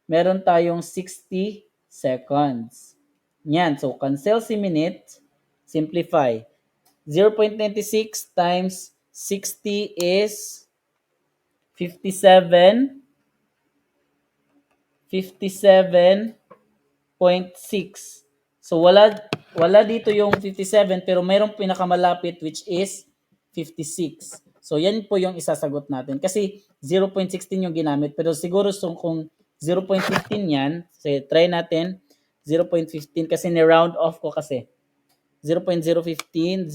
meron tayong 60 seconds. Yan. So, cancel si minute. Simplify. 0.96 times 60 is 57.6. So, wala dito yung 57 pero mayroong pinakamalapit which is 56. So, yan po yung isasagot natin. Kasi 0.16 yung ginamit. Pero siguro kung 0.15 yan, so try natin 0.15 kasi ni-round off ko kasi. 0.015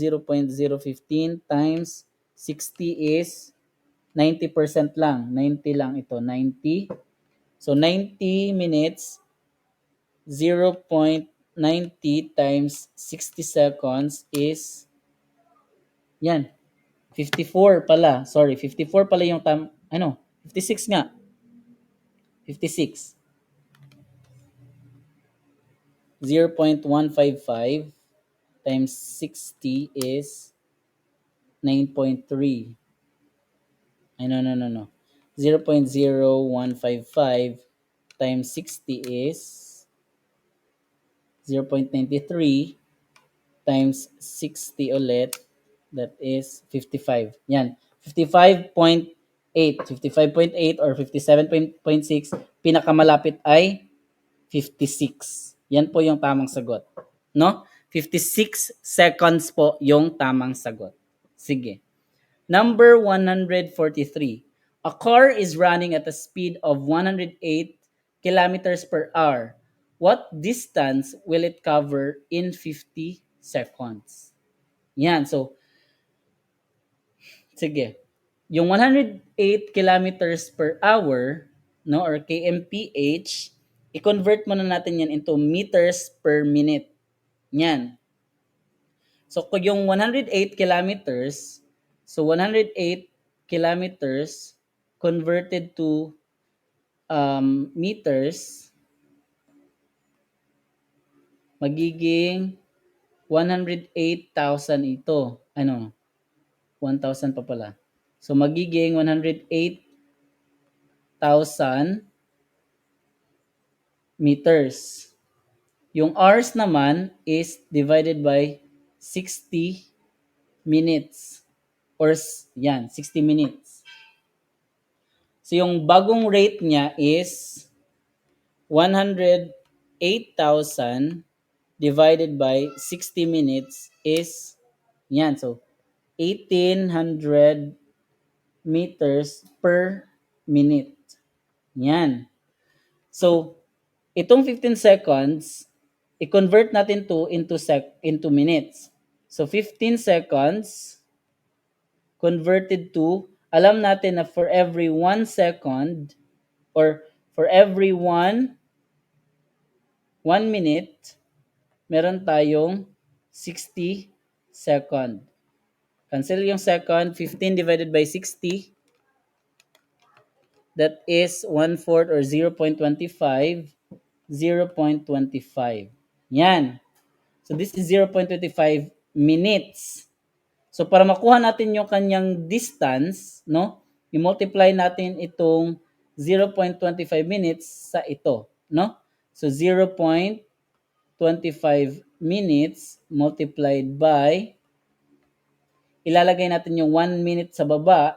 times 60 is 90% lang. 90 lang ito. 90. So, 90 minutes, 0.90 times 60 seconds is, yan, 54 pala. Sorry, 54 pala yung 56 nga. 56. 0.155 times 60 is 9.3. Ay, no. 0.0155 times 60 is 0.93 times 60 ulit. That is 55. Yan. 55.8. 55.8 or 57.6. Pinakamalapit ay 56. Yan po yung tamang sagot. No? 56 seconds po yung tamang sagot. Sige. Number 143. A car is running at a speed of 108 kilometers per hour. What distance will it cover in 50 seconds? Yan. So, sige. Yung 108 kilometers per hour, no, or kmph, i-convert muna natin yan into meters per minute. Yan. So, kung yung 108 kilometers, so 108 kilometers converted to meters, magiging 108,000 ito. 1,000 pa pala. So, magiging 108,000 meters. Yung hours naman is divided by 60 minutes. Or yan, 60 minutes. So yung bagong rate niya is 108,000 divided by 60 minutes is yan. So 1,800 meters per minute. Yan. So itong 15 seconds, i-convert natin to into minutes. So 15 seconds converted to, alam natin na for every 1 second or for every 1 minute, meron tayong 60 second. Cancel yung second, 15 divided by 60, that is 1/4 or 0.25, 0.25. Yan. So this is 0.25 minutes. So para makuha natin yung kanyang distance, no? I-multiply natin itong 0.25 minutes sa ito, no? So 0.25 minutes multiplied by, ilalagay natin yung 1 minute sa baba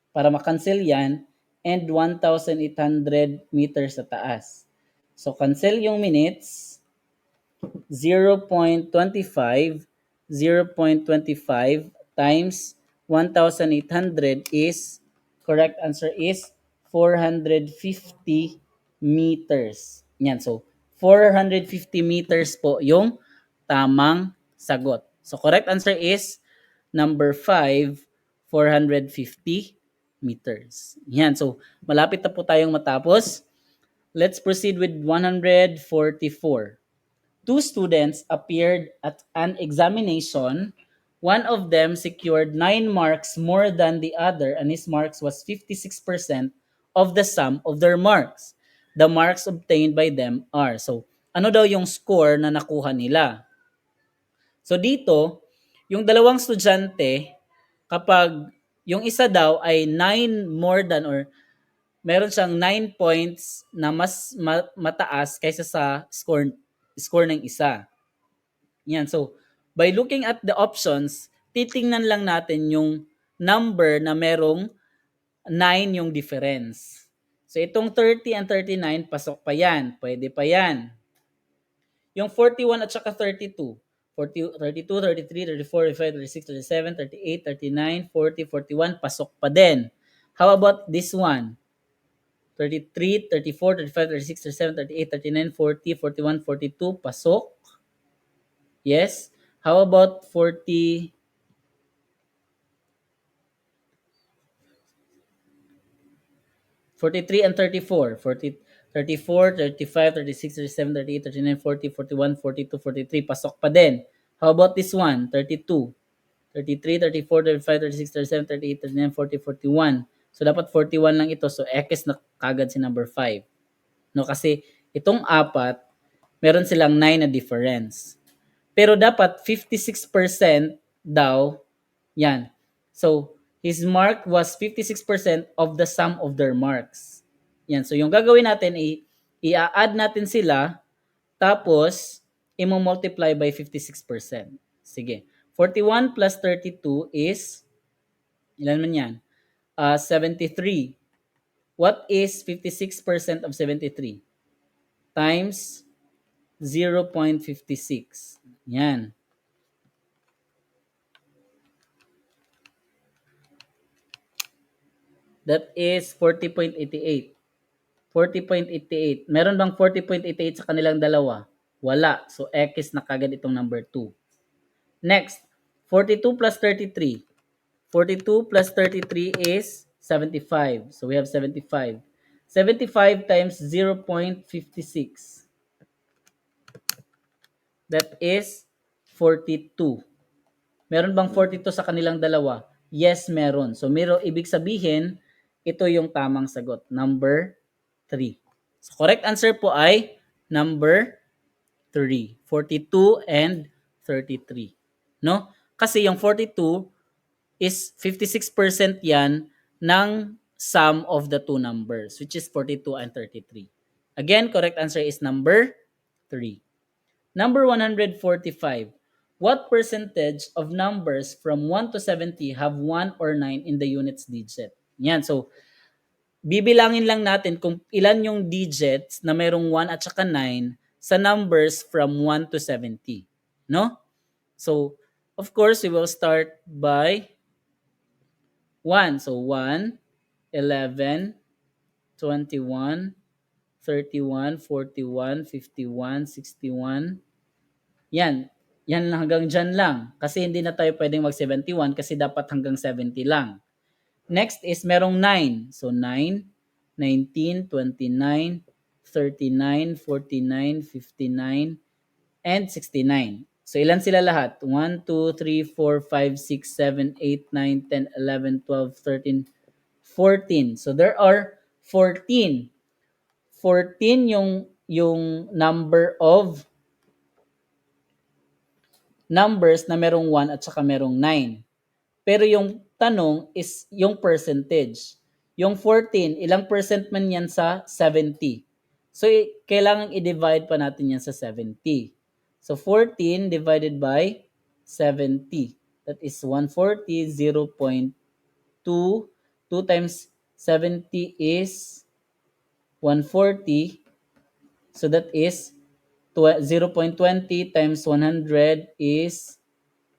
para makancel yan, and 1,800 meters sa taas. So cancel yung minutes, 0.25 times 1,800 is, correct answer is 450 meters. Yan. So, 450 meters po yung tamang sagot. So, correct answer is number 5, 450 meters. Yan. So, malapit na po tayong matapos. Let's proceed with 144. Two students appeared at an examination. One of them secured 9 marks more than the other, and his marks was 56% of the sum of their marks. The marks obtained by them are. So, ano daw yung score na nakuha nila? So, dito, yung dalawang estudyante, kapag yung isa daw ay 9 more than, or meron siyang 9 points na mas mataas kaysa sa score ng isa. Yan. So, by looking at the options, titingnan lang natin yung number na merong 9 yung difference. So, itong 30 and 39, pasok pa yan. Pwede pa yan. Yung 41 at saka 32. 32, 33, 34, 35, 36, 37, 38, 39, 40, 41, pasok pa din. How about this one? 33, 34, 35, 36, 37, 38, 39, 40, 41, 42, pasok. Yes. How about 40? 43 and 34. 34, 35, 36, 37, 38, 39, 40, 41, 42, 43. Pasok pa din. How about this one? 32. 33, 34, 35, 36, 37, 38, 39, 40, 41. So, dapat 41 lang ito. So, X na kagad si number 5. No, kasi itong apat, meron silang 9 na difference. Pero dapat 56% daw, yan. So, his mark was 56% of the sum of their marks. Yan. So, yung gagawin natin, i-add natin sila, tapos, i-multiply by 56%. Sige. 41 plus 32 is, ilan man yan? 73. What is 56% of 73? Times 0.56. Yan. That is 40.88. 40.88. Meron bang 40.88 sa kanilang dalawa? Wala. So, X na kagad itong number 2. Next, 42 plus 33. 42 plus 33 is 75. So, we have 75. 75 times 0.56. That is 42. Meron bang 42 sa kanilang dalawa? Yes, meron. So, ibig sabihin, ito yung tamang sagot. Number 3. So, correct answer po ay number 3. 42 and 33. No? Kasi yung 42 is 56% yan ng sum of the two numbers, which is 42 and 33. Again, correct answer is number 3. Number 145. What percentage of numbers from 1 to 70 have 1 or 9 in the units digit? Yan. So, bibilangin lang natin kung ilan yung digits na mayroong 1 at saka 9 sa numbers from 1 to 70. No? So, of course, we will start by 1. So, 1, 11, 21, 31, 41, 51, 61. Yan. Yan lang hanggang dyan lang. Kasi hindi na tayo pwedeng mag-71 kasi dapat hanggang 70 lang. Next is merong 9. So 9, 19, 29, 39, 49, 59, and 69. So ilan sila lahat? 1, 2, 3, 4, 5, 6, 7, 8, 9, 10, 11, 12, 13, 14. So there are 14. 14 yung number of numbers na merong 1 at saka merong 9. Pero yung tanong is yung percentage. Yung 14, ilang percent man yan sa 70? So, kailangan i-divide pa natin yan sa 70. So, 14 divided by 70. That is 140, 0.2. 2 times 70 is 140. So, that is 0.20 times 100 is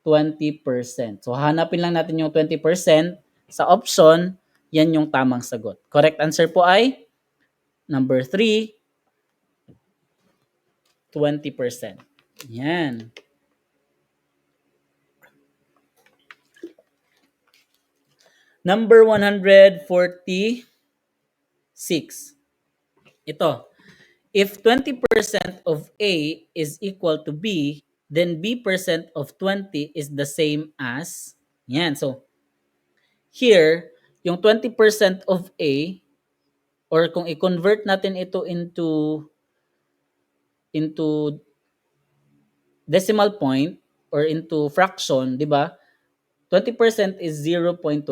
20%. So, hanapin lang natin yung 20%. Sa option, yan yung tamang sagot. Correct answer po ay number 3, 20%. Yan. Number 146. Ito. If 20% of A is equal to B, then B% of 20 is the same as, yan. So, here, yung 20% of A, or kung i-convert natin ito into decimal point or into fraction, di ba? 20% is 0.20.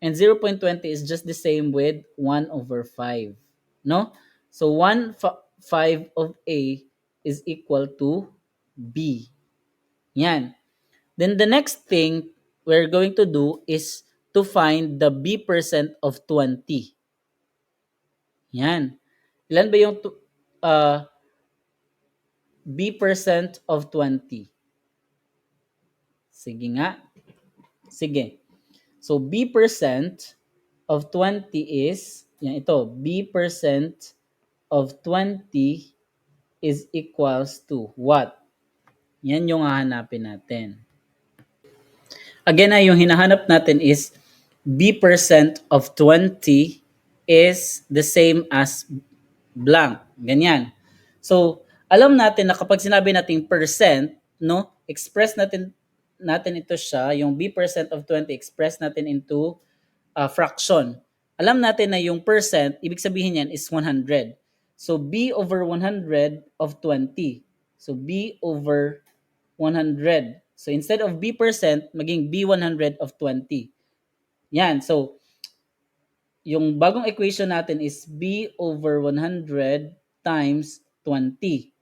And 0.20 is just the same with 1 over 5. No? So 1/5 of A is equal to B. Yan. Then the next thing we're going to do is to find the B% of 20. Yan. Ilan ba yung B% of 20? Sige nga. Sige. So, B% of 20 is, yan ito, B% of 20 is equals to what? Yan yung hahanapin natin. Again, yung hinahanap natin is B% of 20 is the same as blank. Ganyan. So, alam natin na kapag sinabi natin percent, no, express natin ito siya, yung B% of 20, express natin into fraction. Alam natin na yung percent, ibig sabihin yan is 100. So, B over 100 of 20. So, B over 100. So, instead of B%, maging B100 of 20. Yan. So, yung bagong equation natin is B over 100 times 20.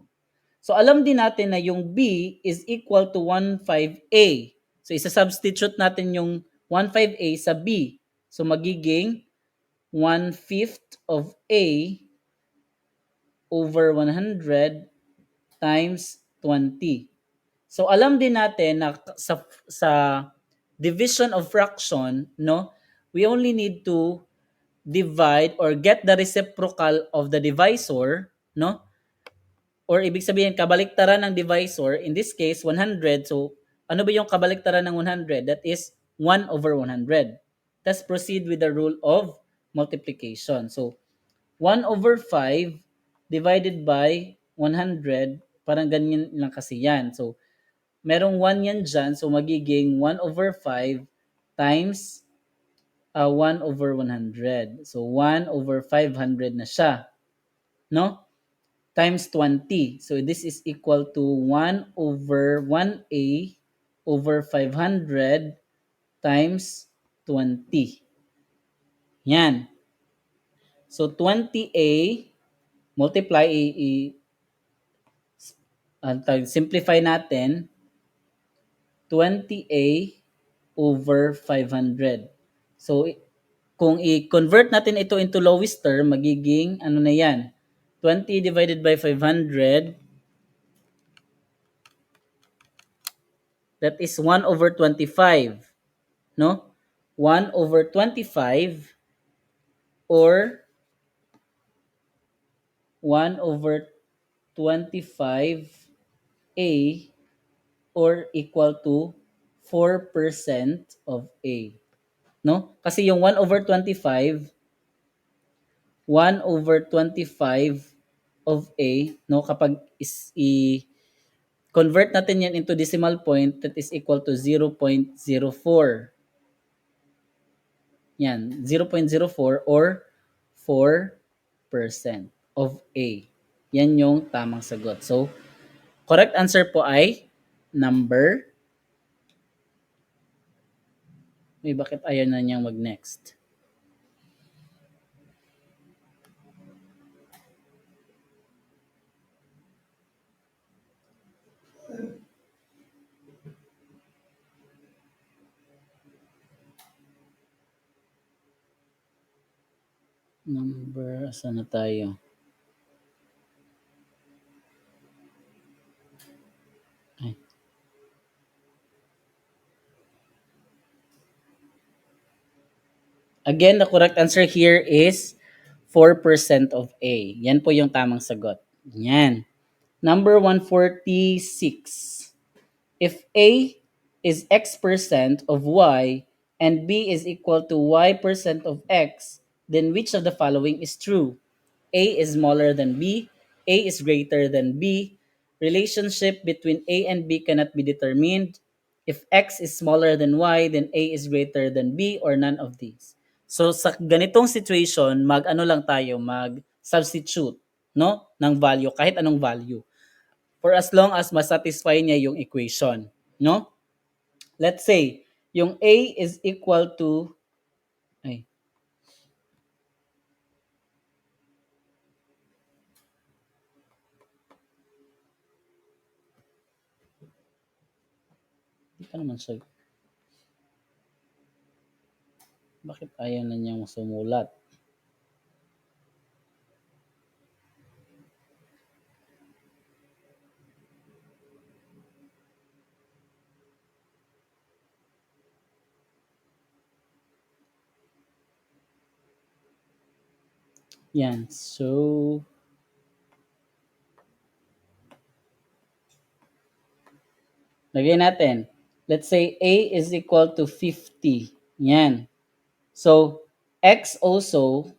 So, alam din natin na yung B is equal to 1/5A. So, isa-substitute natin yung 1/5A sa B. So, magiging 1/5 of A over 100 times 20. So, alam din natin na sa division of fraction, no, we only need to divide or get the reciprocal of the divisor, no? Or ibig sabihin, kabaliktaran ng divisor, in this case, 100. So, ano ba yung kabaliktaran ng 100? That is 1 over 100. Let's proceed with the rule of multiplication. So, 1 over 5 divided by 100, parang ganyan lang kasi yan. So, merong 1 yan dyan, so magiging 1 over 5 times 1 over 100. So, 1 over 500 na siya. No? Times 20. So, this is equal to 1 over 1A over 500 times 20. Yan. So, 20A multiply simplify natin, 20A over 500. So, kung i-convert natin ito into lowest term, magiging, ano na yan, 20 divided by 500, that is 1 over 25. No? 1 over 25 or 1 over 25A or equal to 4% of A. No? Kasi yung 1 over 25, 1 over 25 of A, no, kapag convert natin yan into decimal point, that is equal to 0.04. Yan, 0.04 or 4% of A. Yan yung tamang sagot. So, correct answer po ay number. Bakit ayaw na niyang mag-next? Number, saan na tayo? Ay. Again, the correct answer here is 4% of A. Yan po yung tamang sagot. Yan. Number 146. If A is X percent of Y and B is equal to Y percent of X, then which of the following is true? A is smaller than B, A is greater than B, relationship between A and B cannot be determined. If X is smaller than Y, then A is greater than B or none of these. So sa ganitong situation, mag-ano lang tayo, mag-substitute, no, ng value, kahit anong value. For as long as masatisfy niya yung equation, no? Let's say, yung A is equal to, ay, hindi pa naman siya. Bakit ayaw na niyang sumulat? Yan. So, lagay natin. Let's say A is equal to 50. Yan. So, X also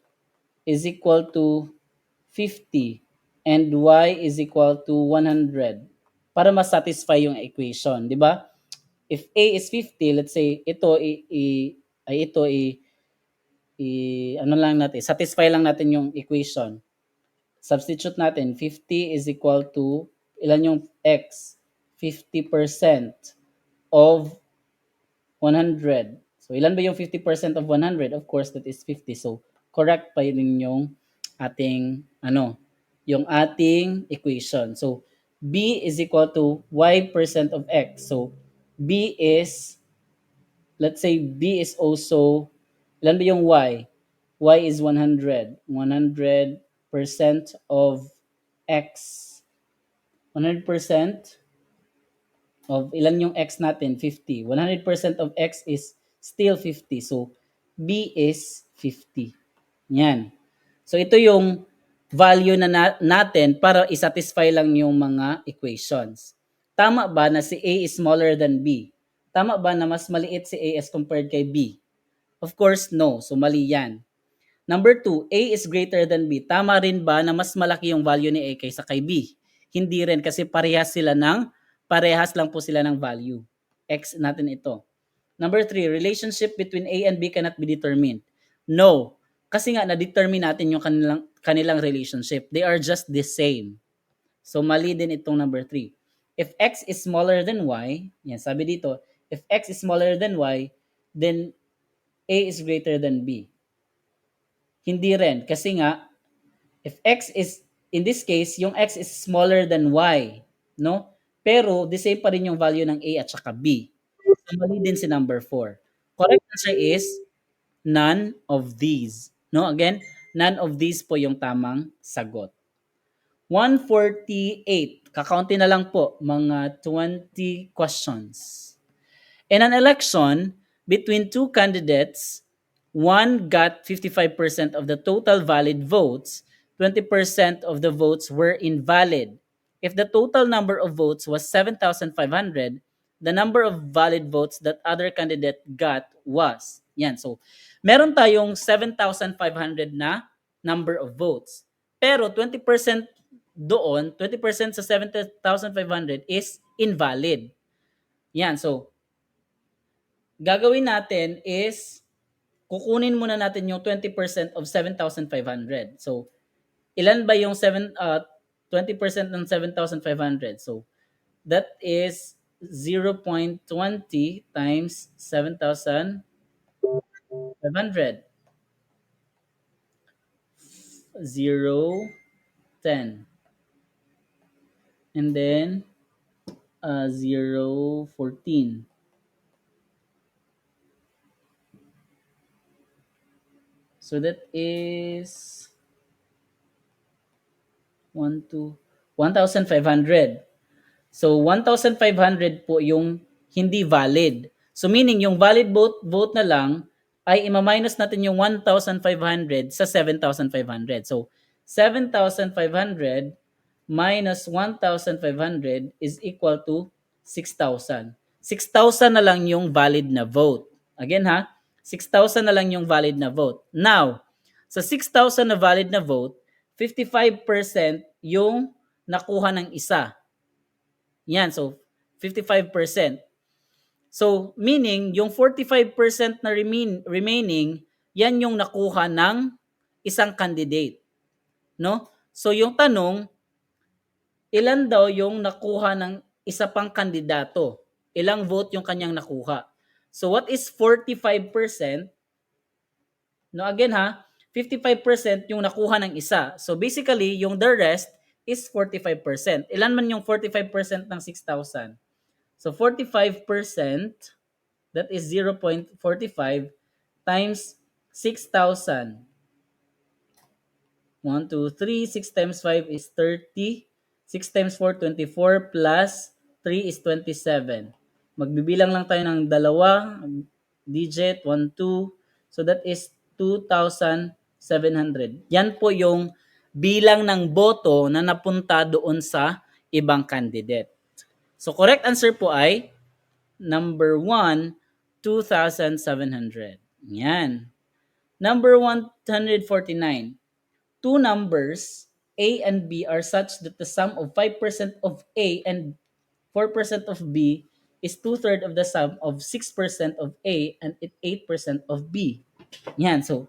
is equal to 50 and Y is equal to 100 para ma-satisfy yung equation, di ba? If A is 50, let's say ito ano lang natin, satisfy lang natin yung equation. Substitute natin, 50 is equal to, ilan yung X? 50% of 100. So, ilan ba yung 50% of 100? Of course, that is 50. So, correct pa yun yung ating, yung ating equation. So, B is equal to Y percent of X. So, B is, let's say B is also, ilan ba yung Y? Y is 100. 100% of X. 100% of ilan yung X natin? 50. 100% of X is still 50. So, B is 50. Yan. So, ito yung value natin para isatisfy lang yung mga equations. Tama ba na si A is smaller than B? Tama ba na mas maliit si A as compared kay B? Of course, no. So, mali yan. Number 2, A is greater than B. Tama rin ba na mas malaki yung value ni A kaysa kay B? Hindi rin kasi parehas lang po sila ng value. X natin ito. Number 3, relationship between A and B cannot be determined. No. Kasi nga na-determine natin yung kanilang relationship. They are just the same. So mali din itong number 3. If X is smaller than Y, yan sabi dito, if X is smaller than Y, then A is greater than B. Hindi rin. Kasi nga, if X is, in this case, yung X is smaller than Y. no? Pero the same pa rin yung value ng A at saka B. So mali din si number 4. Correct answer is none of these. No, again, none of these po yung tamang sagot. 148. Kakaunti na lang po, mga 20 questions. In an election between two candidates, one got 55% of the total valid votes, 20% of the votes were invalid. If the total number of votes was 7,500, the number of valid votes that other candidate got was. Yan. So, meron tayong 7,500 na number of votes. Pero 20% doon, 20% sa 7,500 is invalid. Yan. So, gagawin natin is kukunin muna natin yung 20% of 7,500. So, ilan ba yung 20% ng 7,500? So, that is 0.20 times 7,500. 0, 10. And then, 0, 14. So, that is 1,500. So 1,500 po yung hindi valid. So meaning yung valid vote na lang ay ima-minus natin yung 1,500 sa 7,500. So 7,500 minus 1,500 is equal to 6,000. 6,000 na lang yung valid na vote. Again ha, 6,000 na lang yung valid na vote. Now, sa 6,000 na valid na vote, 55% yung nakuha ng isa. Yan, so 55%. So meaning yung 45% na remaining, yan yung nakuha ng isang candidate, no? So yung tanong, ilan daw yung nakuha ng isa pang kandidato? Ilang vote yung kanyang nakuha? So what is 45%? No, again ha, 55% yung nakuha ng isa. So basically, yung the rest is 45%. Ilan man yung 45% ng 6,000? So 45%, that is 0.45 times 6,000. 1, 2, 3, 6 times 5 is 30. 6 times 4, 24 plus 3 is 27. Magbibilang lang tayo ng dalawa, digit, 1, 2. So that is 2,700. Yan po yung bilang ng boto na napunta doon sa ibang candidate. So correct answer po ay number 1, 2,700. Yan. Number 149. Two numbers, A and B, are such that the sum of 5% of A and 4% of B is 2/3 of the sum of 6% of A and 8% of B. Yan. So,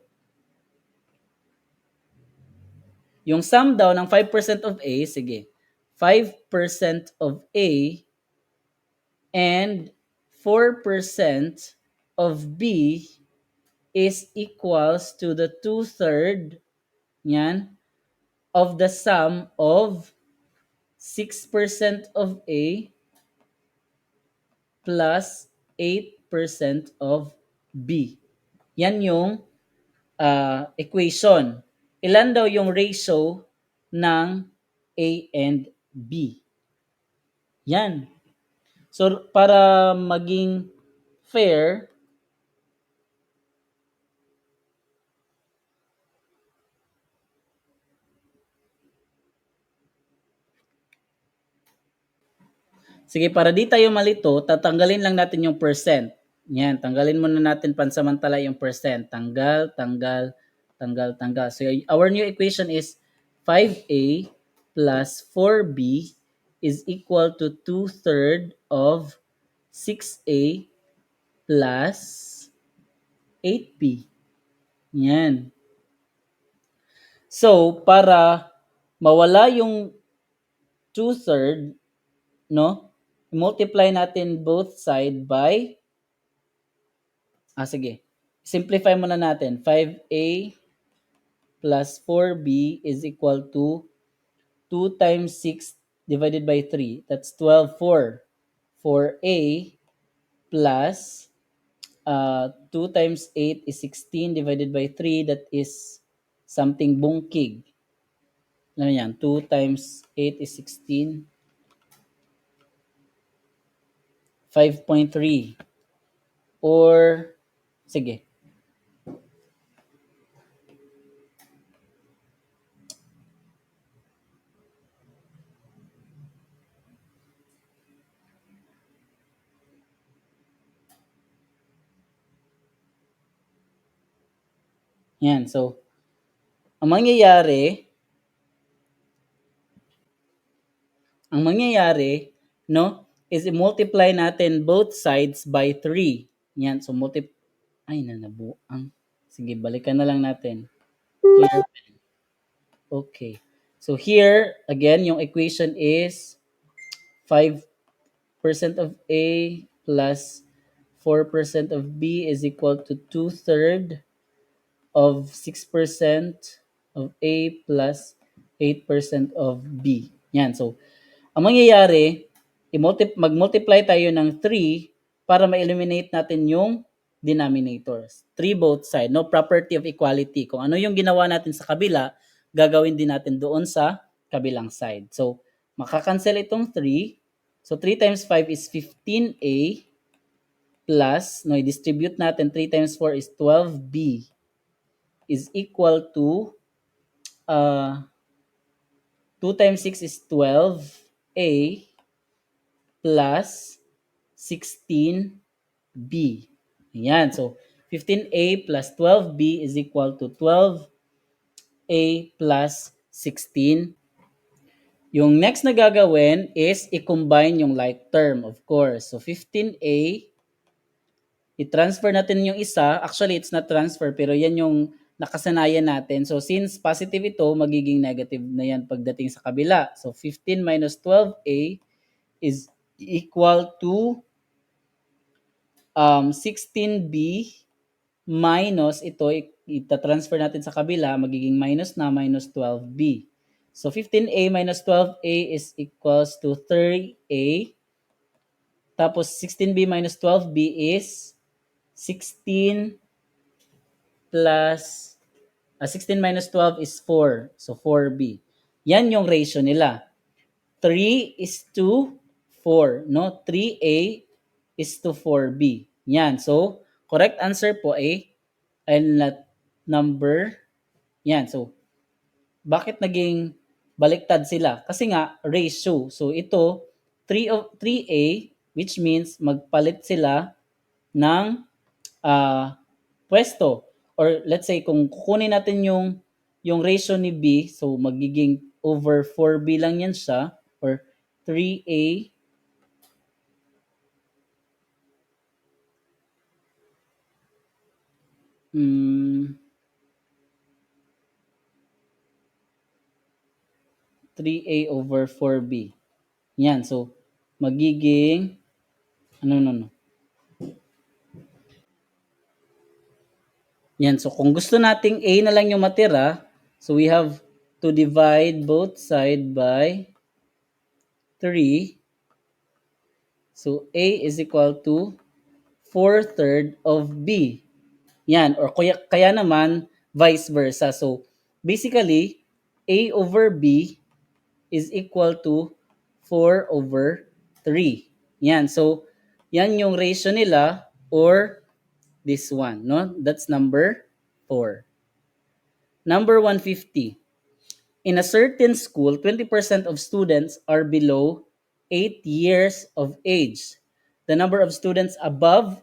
yung sum daw ng 5% of A, sige, 5% of A and 4% of B is equals to the 2/3 yan, of the sum of 6% of A plus 8% of B. Yan yung equation. Ilan daw yung ratio ng A and B? Yan. So, para maging fair, sige, para di tayo malito, tatanggalin lang natin yung percent. Yan, tanggalin muna natin pansamantala yung percent. Tanggal, tanggal, tanggal, tanggal. So, our new equation is 5A plus 4B is equal to 2/3 of 6A plus 8B. Yan. So, para mawala yung 2/3, no? Multiply natin both side by, sige. Simplify muna natin. 5A plus 4B is equal to 2 times 6 divided by 3. That's 12 4. 4a plus 2 times 8 is 16 divided by 3. That is something bungkig. Ano yan? 2 times 8 is 16. 5.3. Or, sige. Yan. So, ang mangyayari, no, is i-multiply natin both sides by 3. Yan. So, ay, nanabuang. Sige, balikan na lang natin. Here. Okay. So, here, again, yung equation is 5% of A plus 4% of B is equal to 2/3 of 6% of A plus 8% of B. Yan. So, ang mangyayari, mag-multiply tayo ng 3 para ma-eliminate natin yung denominators. 3 both side. No property of equality. Kung ano yung ginawa natin sa kabila, gagawin din natin doon sa kabilang side. So, makakancel itong 3. So, 3 times 5 is 15A plus, no, i-distribute natin, 3 times 4 is 12B is equal to 2 times 6 is 12A plus 16B. Ayan. So, 15A plus 12B is equal to 12A plus 16. Yung next na gagawin is i-combine yung like term, of course. So, 15A, i-transfer natin yung isa. Actually, it's not transfer, pero yan yung nakasanayan natin. So, since positive ito, magiging negative na yan pagdating sa kabila. So, 15 minus 12A is equal to 16B minus ito, ita-transfer natin sa kabila, magiging minus na, minus 12B. So, 15A minus 12A is equals to 3A. Tapos, 16B minus 12B is 16 plus 16 minus 12 is 4. So, 4B. Yan yung ratio nila. 3 is to 4. No? 3A is to 4B. Yan. So, correct answer po ay number. Yan. So, bakit naging baliktad sila? Kasi nga, ratio. So, ito, 3A, which means magpalit sila ng pwesto. Or let's say, kung kukunin natin yung ratio ni B, so magiging over 4B lang yan siya, or 3A 3A over 4B. Yan, so magiging no. Yan, so kung gusto nating A na lang yung matira, so we have to divide both side by 3. So A is equal to 4/3 of B. Yan, or kaya naman vice versa. So basically, A over B is equal to 4 over 3. Yan, so yan yung ratio nila, or this one, no? That's number 4. Number 150. In a certain school, 20% of students are below 8 years of age. The number of students above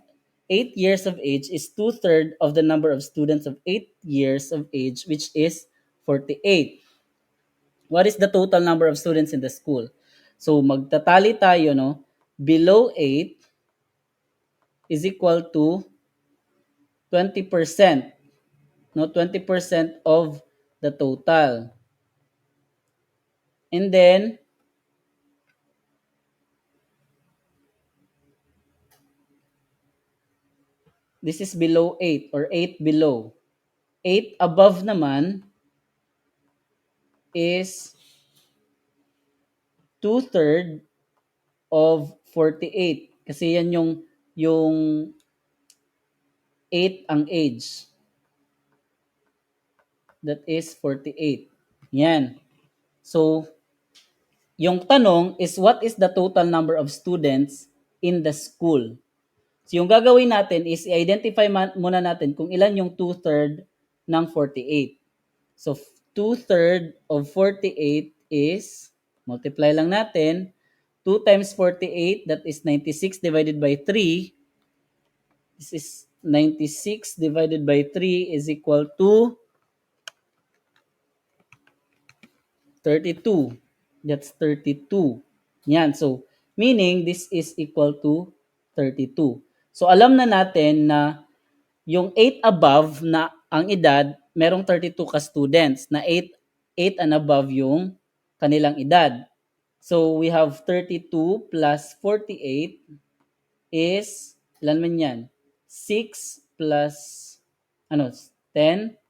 8 years of age is 2/3 of the number of students of 8 years of age, which is 48. What is the total number of students in the school? So, magtatali tayo, no? Below 8 is equal to 20%. No, 20% of the total. And then, this is below 8 or 8 below. 8 above naman is 2/3 of 48. Kasi yan yung 8 ang age. That is 48. Yan. So, yung tanong is what is the total number of students in the school? So, yung gagawin natin is i-identify muna natin kung ilan yung 2/3 ng 48. So, 2/3 of 48 is, multiply lang natin, 2 times 48, that is 96 divided by 3. This is 96 divided by 3 is equal to 32. That's 32. Yan. So, meaning this is equal to 32. So, alam na natin na yung 8 above na ang edad, merong 32 ka students na 8 and above yung kanilang edad. So, we have 32 plus 48 is, ilan man yan? 6 plus, 10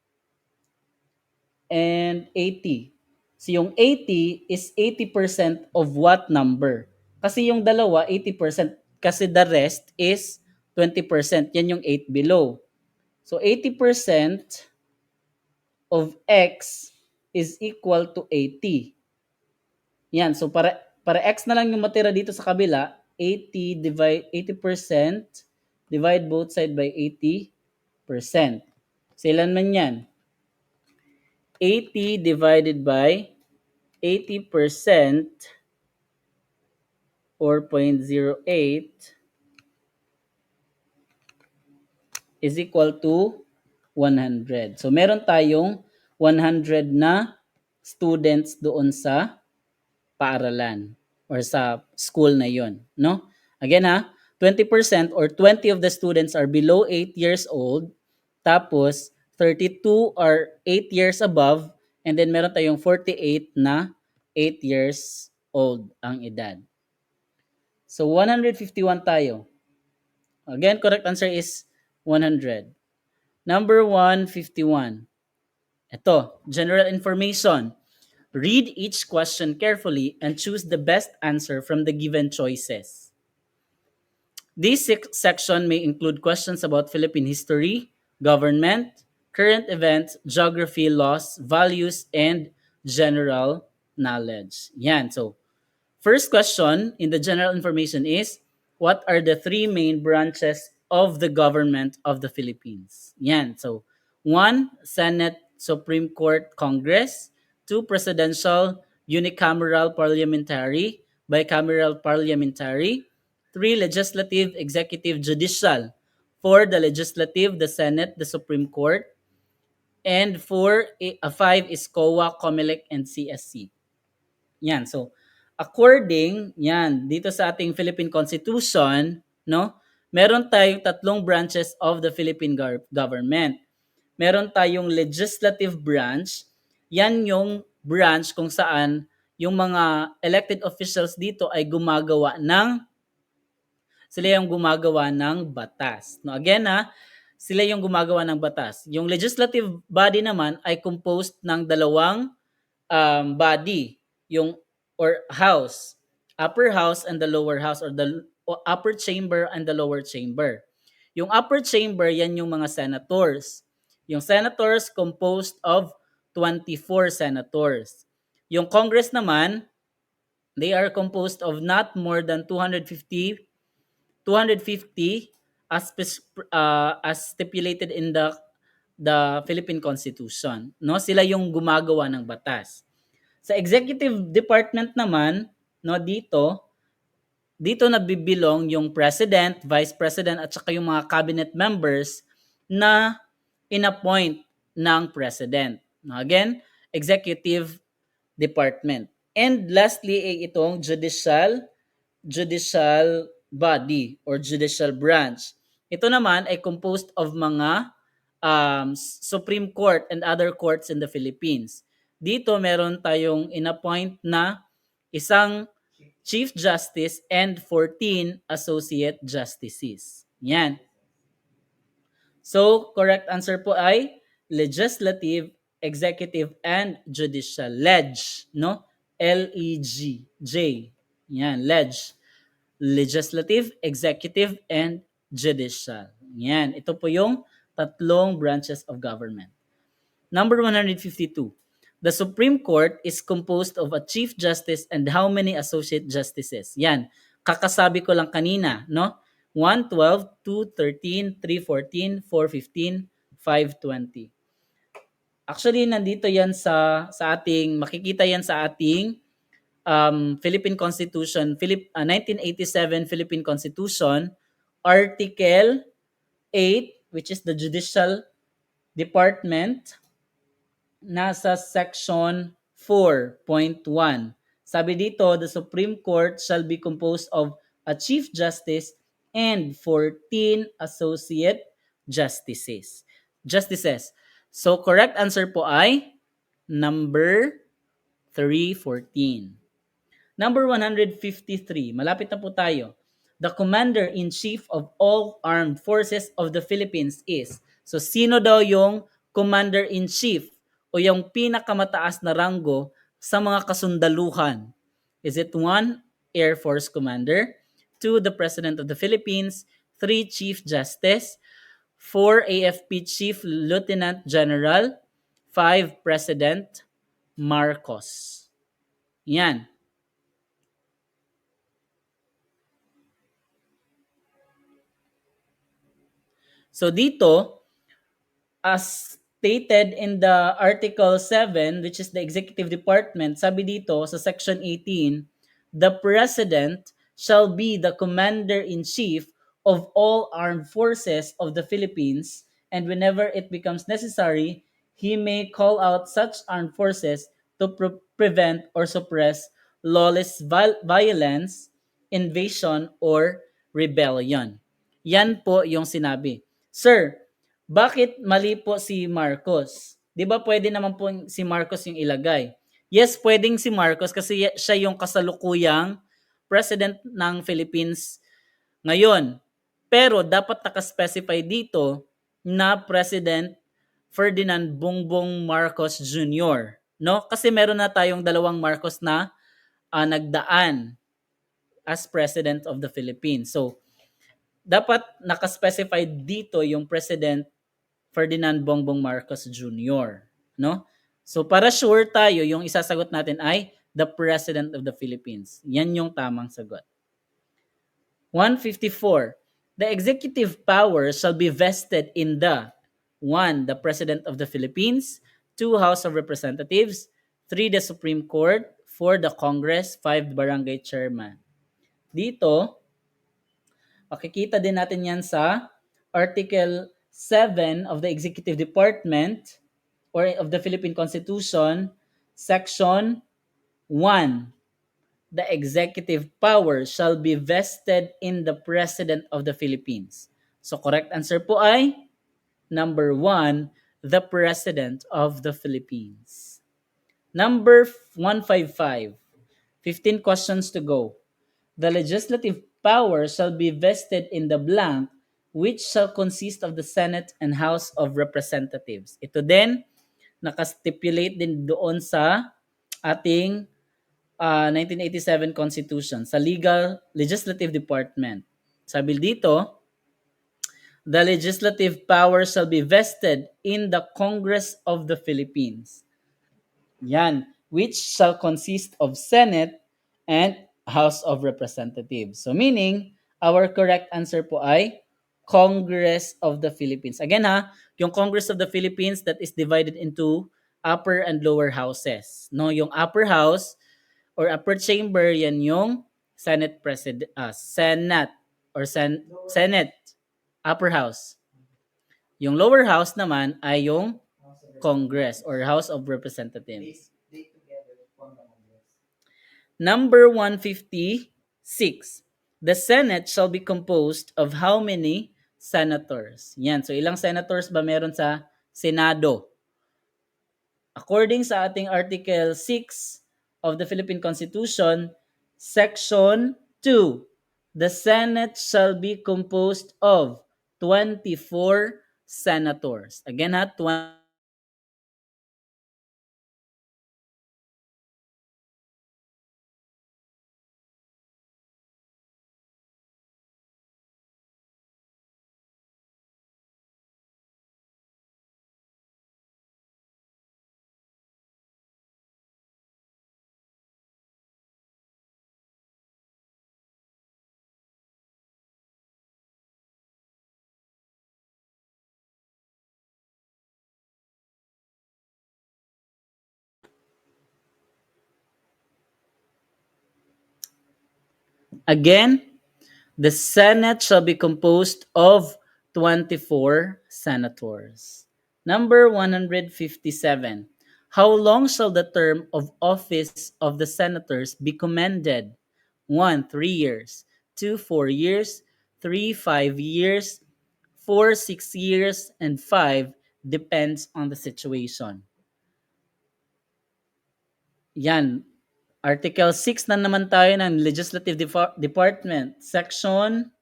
and 80. So, yung 80 is 80% of what number? Kasi yung dalawa, 80%. Kasi the rest is 20%. Yan yung 8 below. So, 80% of x is equal to 80. Yan. So, para x na lang yung matira dito sa kabila, 80% divide both side by 80%. So, ilan man yan? 80 divided by 80% or 0.08 is equal to 100. So, meron tayong 100 na students doon sa paaralan or sa school na yon, no? Again ha, 20% or 20 of the students are below 8 years old, tapos 32 are 8 years above, and then meron tayong 48 na 8 years old ang edad. So 151 tayo. Again, correct answer is 100. Number 151. Ito, general information. Read each question carefully and choose the best answer from the given choices. This section may include questions about Philippine history, government, current events, geography, laws, values, and general knowledge. Yan. So, first question in the general information is, what are the three main branches of the government of the Philippines? Yan. So, 1, Senate, Supreme Court, Congress. 2, presidential, unicameral parliamentary, bicameral parliamentary. 3, legislative, executive, judicial. 4, the legislative, the Senate, the Supreme Court. And 5 is COA, COMELEC, and CSC. Yan. So, according, yan, dito sa ating Philippine Constitution, no, meron tayong tatlong branches of the Philippine government. Meron tayong legislative branch. Yan yung branch kung saan yung mga elected officials dito ay sila yung gumagawa ng batas. No, again sila yung gumagawa ng batas. Yung legislative body naman ay composed ng dalawang body, yung or house, upper house and the lower house, or the upper chamber and the lower chamber. Yung upper chamber, yan yung mga senators. Yung senators composed of 24 senators. Yung Congress naman, they are composed of not more than 250 as stipulated in the Philippine Constitution. No, sila yung gumagawa ng batas. Sa executive department naman, no, dito nabibilong yung president, vice president at saka yung mga cabinet members na inappoint ng president. No, again, executive department. And lastly ay itong judicial body or judicial branch. Ito naman ay composed of mga Supreme Court and other courts in the Philippines. Dito meron tayong inappoint na isang Chief Justice and 14 Associate Justices. Yan. So, correct answer po ay legislative, executive, and judicial. No? L-E-G. J. Yan, legislative, executive, and judicial. Yan, ito po yung tatlong branches of government. Number 152. The Supreme Court is composed of a Chief Justice and how many Associate Justices? Yan, kakasabi ko lang kanina, no? 1, 12, 2, 13, 3, 14, 4, 15, 5, 20. Actually, nandito yan sa ating, makikita yan sa ating Philippine Constitution, 1987 Philippine Constitution, Article 8, which is the Judicial Department, nasa Section 4.1. Sabi dito, the Supreme Court shall be composed of a Chief Justice and 14 Associate Justices. Justices. So, correct answer po ay number 314. Number 153, malapit na po tayo. The Commander-in-Chief of all Armed Forces of the Philippines is. So, sino daw yung Commander-in-Chief o yung pinakamataas na ranggo sa mga kasundaluhan? Is it 1, Air Force Commander, 2, the President of the Philippines, 3, Chief Justice, 4, AFP Chief Lieutenant General, 5, President Marcos. Yan. So dito, as stated in the Article 7, which is the Executive Department, sabi dito sa Section 18, the President shall be the Commander-in-Chief of all armed forces of the Philippines, and whenever it becomes necessary, he may call out such armed forces to prevent or suppress lawless violence, invasion, or rebellion. Yan po yung sinabi. Sir, bakit mali po si Marcos? 'Di ba pwede naman po si Marcos yung ilagay? Yes, pwedeng si Marcos kasi siya yung kasalukuyang president ng Philippines ngayon. Pero dapat naka-specify dito na President Ferdinand Bongbong Marcos Jr. No? Kasi meron na tayong dalawang Marcos na nagdaan as President of the Philippines. So, dapat naka-specify dito yung President Ferdinand Bongbong Marcos Jr. No? So para sure tayo, yung isasagot natin ay the President of the Philippines. Yan yung tamang sagot. 154. The executive power shall be vested in the 1. The President of the Philippines, 2. House of Representatives, 3. The Supreme Court, 4. The Congress, 5. The Barangay Chairman. Dito, makikita din natin yan sa Article 7 of the Executive Department or of the Philippine Constitution, Section 1. The executive power shall be vested in the President of the Philippines. So correct answer po ay number 1, the President of the Philippines. Number 155. 15 questions to go. The legislative power shall be vested in the blank, which shall consist of the Senate and House of Representatives. Ito din, nakastipulate din doon sa ating 1987 Constitution, sa Legislative Department. Sabi dito, the legislative power shall be vested in the Congress of the Philippines. Yan, which shall consist of Senate and House of Representatives. So meaning, our correct answer po ay Congress of the Philippines. Again ha, yung Congress of the Philippines that is divided into upper and lower houses. No, yung upper house or upper chamber, yan yung Senate President, Senate or Senate, upper house. Yung lower house naman ay yung Congress or House of Representatives. Number 156. The Senate shall be composed of how many senators? Yan. So, ilang senators ba meron sa Senado? According sa ating Article 6 of the Philippine Constitution, Section 2, the Senate shall be composed of 24 senators. Again ha, 20 Again, the Senate shall be composed of 24 senators. Number 157. How long shall the term of office of the senators be commended? 1. 3 years. 2. 4 years. 3. 5 years. 4. 6 years. And 5. Depends on the situation. Yan. Article 6 na naman tayo ng Legislative Department. Section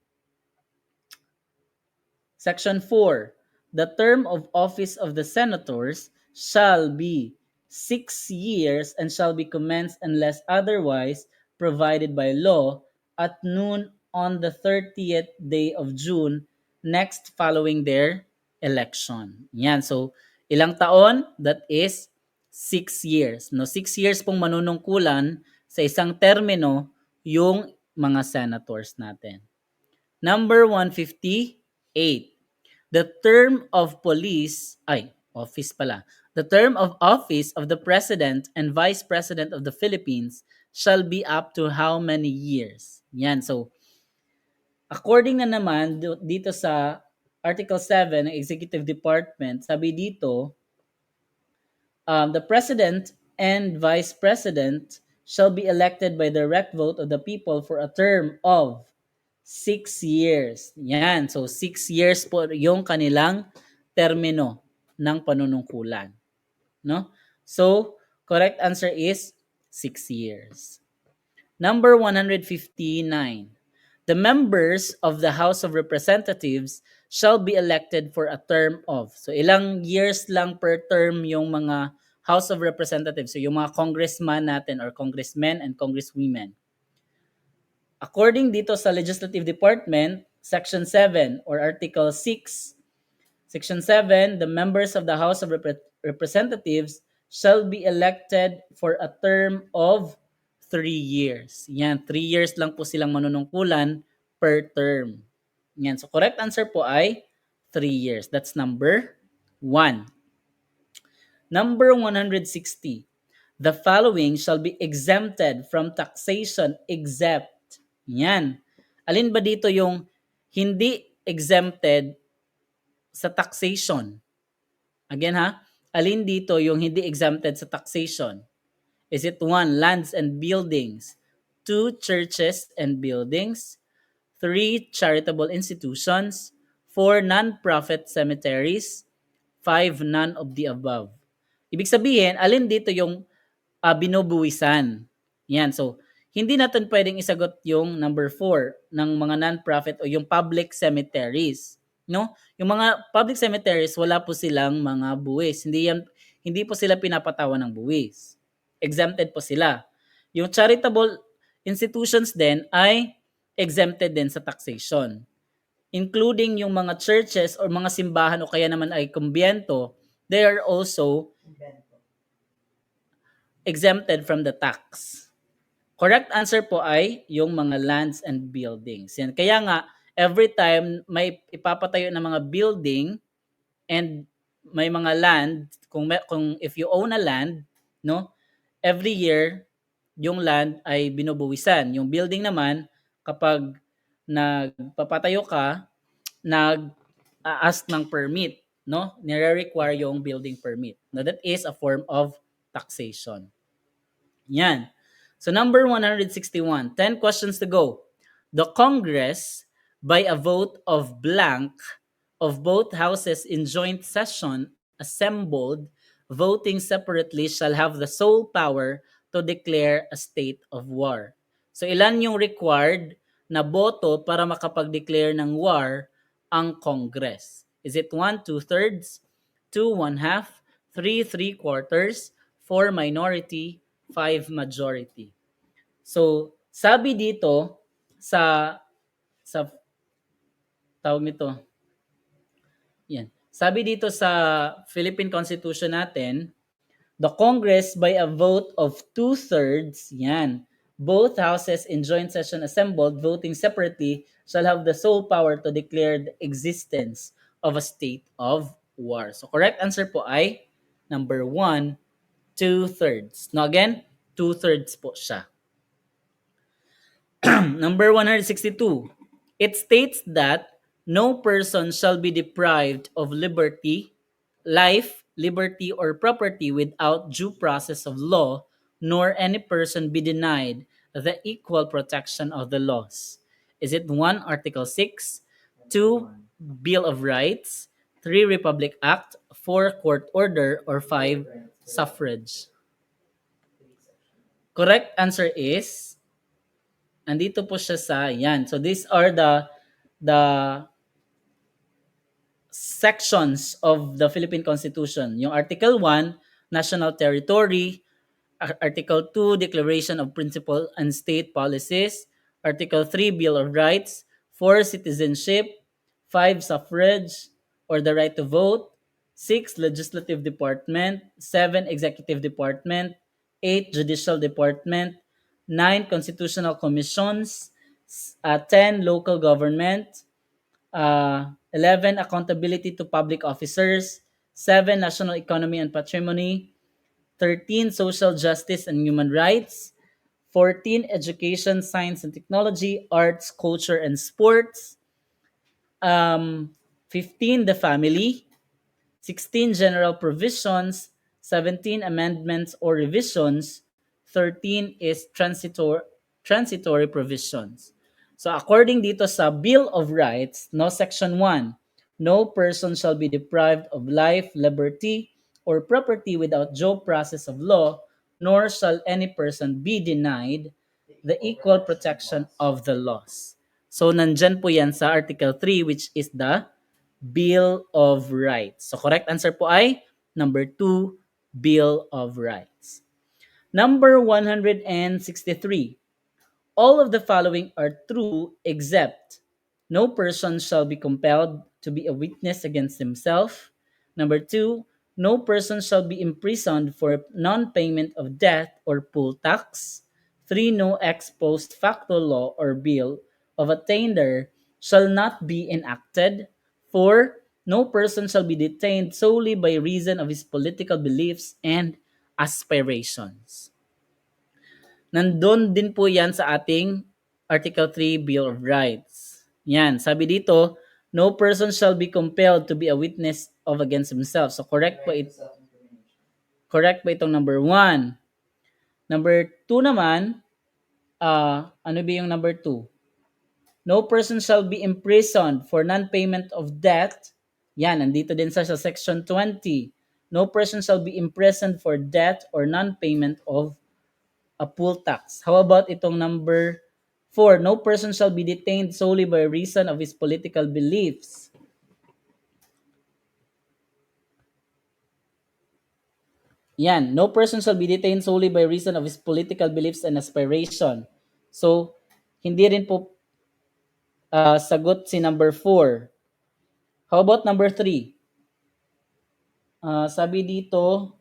4. The term of office of the senators shall be 6 years and shall be commenced unless otherwise provided by law at noon on the 30th day of June next following their election. Yan. So, ilang taon? That is 6 years. No, 6 years pong manunungkulan sa isang termino yung mga senators natin. Number 158. The term of office pala. The term of office of the President and Vice President of the Philippines shall be up to how many years? Yan. So, according na naman dito sa Article 7 ng Executive Department, sabi dito, the President and Vice President shall be elected by direct vote of the people for a term of 6 years. Yan. So, 6 years po yung kanilang termino ng panunungkulan. No? So, correct answer is 6 years. Number 159. The members of the House of Representatives shall be elected for a term of. So, ilang years lang per term yung mga House of Representatives. So, yung mga congressman natin or congressmen and congresswomen. According dito sa Legislative Department, Section 7 or Article 6, Section 7, the members of the House of Representatives shall be elected for a term of 3 years. Yan, 3 years lang po silang manunungkulan per term. Yan, so correct answer po ay 3 years. That's number 1. Number 160. The following shall be exempted from taxation except. Yan. Alin ba dito yung hindi exempted sa taxation? Again ha, alin dito yung hindi exempted sa taxation? Is it 1, lands and buildings, 2, churches and buildings, 3, charitable institutions, 4, non-profit cemeteries, 5, none of the above? Ibig sabihin, alin dito yung binubuwisan? Yan, so hindi natin pwedeng isagot yung number 4 ng mga non-profit o yung public cemeteries. No? Yung mga public cemeteries, wala po silang mga buwis. Hindi po sila pinapatawan ng buwis. Exempted po sila. Yung charitable institutions din ay exempted din sa taxation. Including yung mga churches or mga simbahan o kaya naman ay kumbiyento, they are also exempted from the tax. Correct answer po ay yung mga lands and buildings. Yan. Kaya nga, every time may ipapatayo ng mga building and may mga land, kung if you own a land, no, every year, yung land ay binubuwisan. Yung building naman, kapag nagpapatayo ka, nag-ask ng permit, no? Nire-require yung building permit. Now, that is a form of taxation. Yan. So number 161, 10 questions to go. The Congress, by a vote of blank of both houses in joint session, assembled, voting separately, shall have the sole power to declare a state of war. So ilan yung required na boto para makapag-declare ng war ang Congress? Is it 1, 2/3, 2, 1/2, 3, 3/4, 4, minority, 5, majority? So, sabi dito sa tawag nito. Yan. Sabi dito sa Philippine Constitution natin, the Congress by a vote of 2/3, yan, both houses in joint session assembled, voting separately, shall have the sole power to declare the existence of a state of war. So, correct answer po ay number 1, 2/3. Now again, 2/3 po siya. Number 162. It states that no person shall be deprived of liberty, life, liberty, or property without due process of law, nor any person be denied the equal protection of the laws. Is it 1. Article 6, 2. Bill of Rights, 3. Republic Act, 4. Court Order, or 5. Suffrage? Correct answer is andito po siya sa yan. So these are the sections of the Philippine Constitution. Yung Article 1, National Territory; Article 2, Declaration of Principle and State Policies; Article 3, Bill of Rights; 4, Citizenship; 5, Suffrage or the right to vote; 6, Legislative Department; 7, Executive Department; 8, Judicial Department; 9, Constitutional Commissions; 10, Local Government; 11, accountability to public officers; 7, national economy and patrimony; 13, social justice and human rights; 14, education, science and technology; arts, culture and sports; 15, the family; 16, general provisions; 17, amendments or revisions; 13 is transitory provisions. So according dito sa Bill of Rights, no, Section 1, no person shall be deprived of life, liberty, or property without due process of law, nor shall any person be denied the equal protection of the laws. So nandyan po yan sa Article 3, which is the Bill of Rights. So correct answer po ay number 2, Bill of Rights. Number 163. All of the following are true except no person shall be compelled to be a witness against himself. Number 2, no person shall be imprisoned for non-payment of debt or poll tax. 3, no ex post facto law or bill of attainder shall not be enacted. 4, no person shall be detained solely by reason of his political beliefs and aspirations. Nandun din po yan sa ating Article 3 Bill of Rights. Yan, sabi dito, no person shall be compelled to be a witness of against himself. So correct po itong number 1. Number 2 naman, ano ba yung number 2? No person shall be imprisoned for non-payment of debt. Yan, nandito din sa section 20. No person shall be imprisoned for debt or non-payment of a poll tax. How about itong number 4? No person shall be detained solely by reason of his political beliefs. Yan, no person shall be detained solely by reason of his political beliefs and aspiration. So, hindi rin po sagot si number 4. How about number 3? Sabi dito,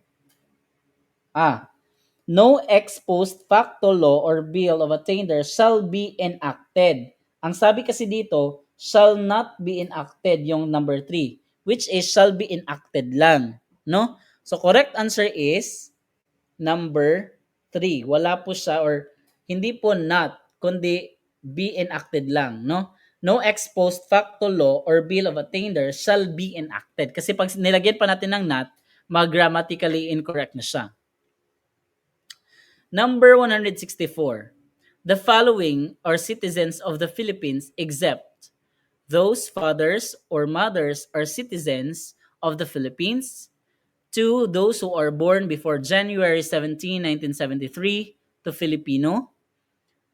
no ex post facto law or bill of attainder shall be enacted. Ang sabi kasi dito, shall not be enacted yung number 3, which is shall be enacted lang, no? So correct answer is number 3. Wala po siya or hindi po not, kundi be enacted lang, no? No ex post facto law or bill of attainder shall be enacted. Kasi pag nilagyan pa natin ng not, mag-grammatically incorrect na siya. Number 164. The following are citizens of the Philippines except those fathers or mothers are citizens of the Philippines. 2. Those who are born before January 17, 1973 to Filipino.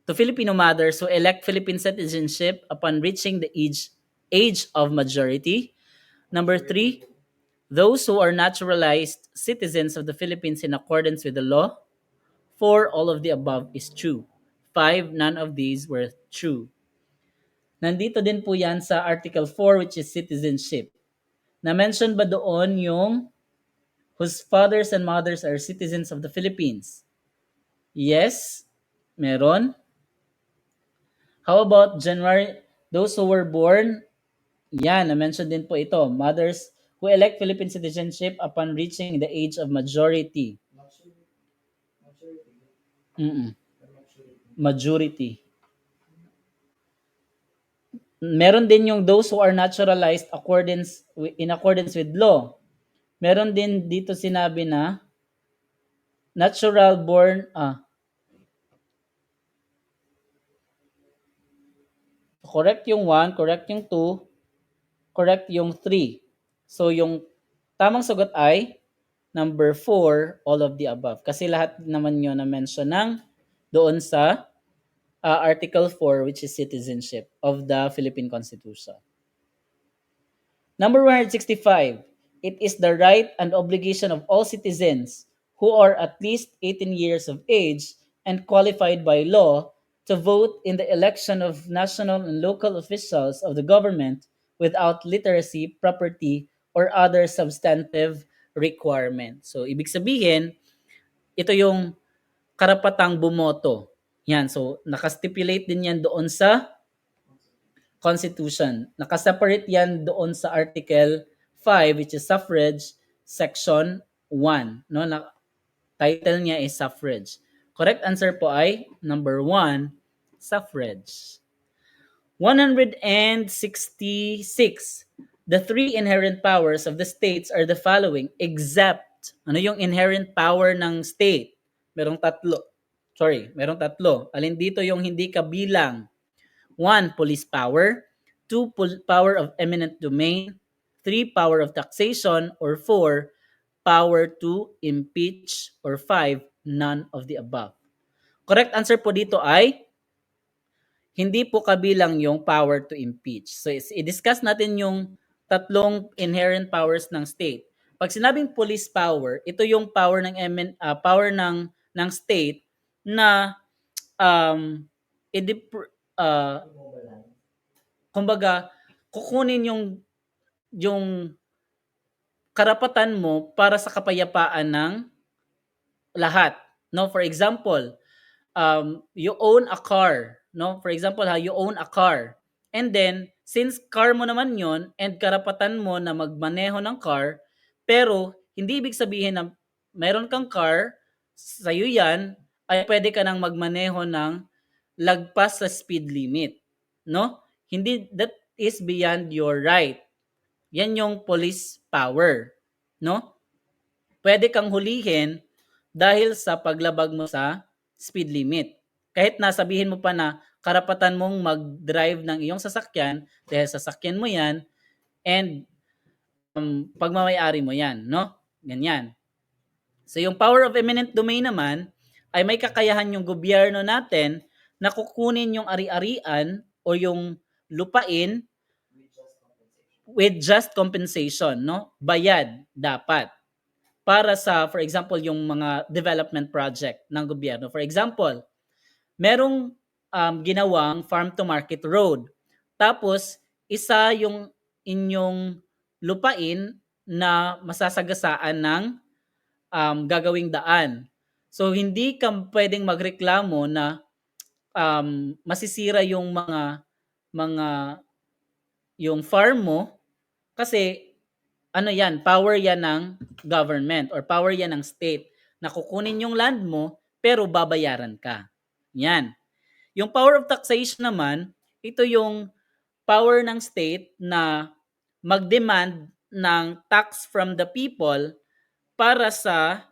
To Filipino mothers who elect Philippine citizenship upon reaching the age of majority. Number 3. Those who are naturalized citizens of the Philippines in accordance with the law. 4, all of the above is true. 5, none of these were true. Nandito din po yan sa Article 4, which is citizenship. Na-mention ba doon yung whose fathers and mothers are citizens of the Philippines? Yes, meron. How about those who were born? Yan, na-mention din po ito. Mothers who elect Philippine citizenship upon reaching the age of majority. Majority. Meron din yung those who are naturalized in accordance with law. Meron din dito sinabi na natural born, correct yung 1, correct yung 2, correct yung 3. So yung tamang sagot ay number 4, all of the above. Kasi lahat naman yun na mention ng doon sa Article 4, which is citizenship of the Philippine Constitution. Number 165, it is the right and obligation of all citizens who are at least 18 years of age and qualified by law to vote in the election of national and local officials of the government without literacy, property, or other substantive requirement. So, ibig sabihin, ito yung karapatang bumoto. Yan. So, nakastipulate din yan doon sa Constitution. Nakaseparate yan doon sa Article 5, which is suffrage, Section 1. No? Title niya is suffrage. Correct answer po ay number 1, suffrage. 166. The three inherent powers of the states are the following, except, ano yung inherent power ng state? Merong tatlo. Alin dito yung hindi kabilang? 1. Police power. 2. Power of eminent domain. 3. Power of taxation. Or 4. Power to impeach. Or 5. None of the above. Correct answer po dito ay hindi po kabilang yung power to impeach. So, i-discuss natin yung tatlong inherent powers ng state. Pag sinabing police power, ito yung power ng power ng state na um, uh, kumbaga kukunin yung karapatan mo para sa kapayapaan ng lahat. No, for example, you own a car, no? For example, you own a car. And then since car mo naman 'yon and karapatan mo na magmaneho ng car, pero hindi ibig sabihin na meron kang car, sa'yo 'yan, ay pwede ka nang magmaneho ng lagpas sa speed limit, no? Hindi, that is beyond your right. Yan yung police power, no? Pwede kang hulihin dahil sa paglabag mo sa speed limit. Kahit nasabihin mo pa na karapatan mong mag-drive ng iyong sasakyan dahil sasakyan mo yan and pagmamayari mo yan, no? Ganyan. So yung power of eminent domain naman ay may kakayahan yung gobyerno natin na kukunin yung ari-arian o yung lupain with just compensation, no? Bayad dapat para sa, for example, yung mga development project ng gobyerno. For example, merong ginawang farm to market road. Tapos isa yung inyong lupain na masasagasaan ng gagawing daan. So hindi ka pwedeng magreklamo na masisira yung mga yung farm mo kasi ano yan, power yan ng government or power yan ng state na kukunin yung land mo pero babayaran ka. Yan. Yung power of taxation naman, ito yung power ng state na mag-demand ng tax from the people para sa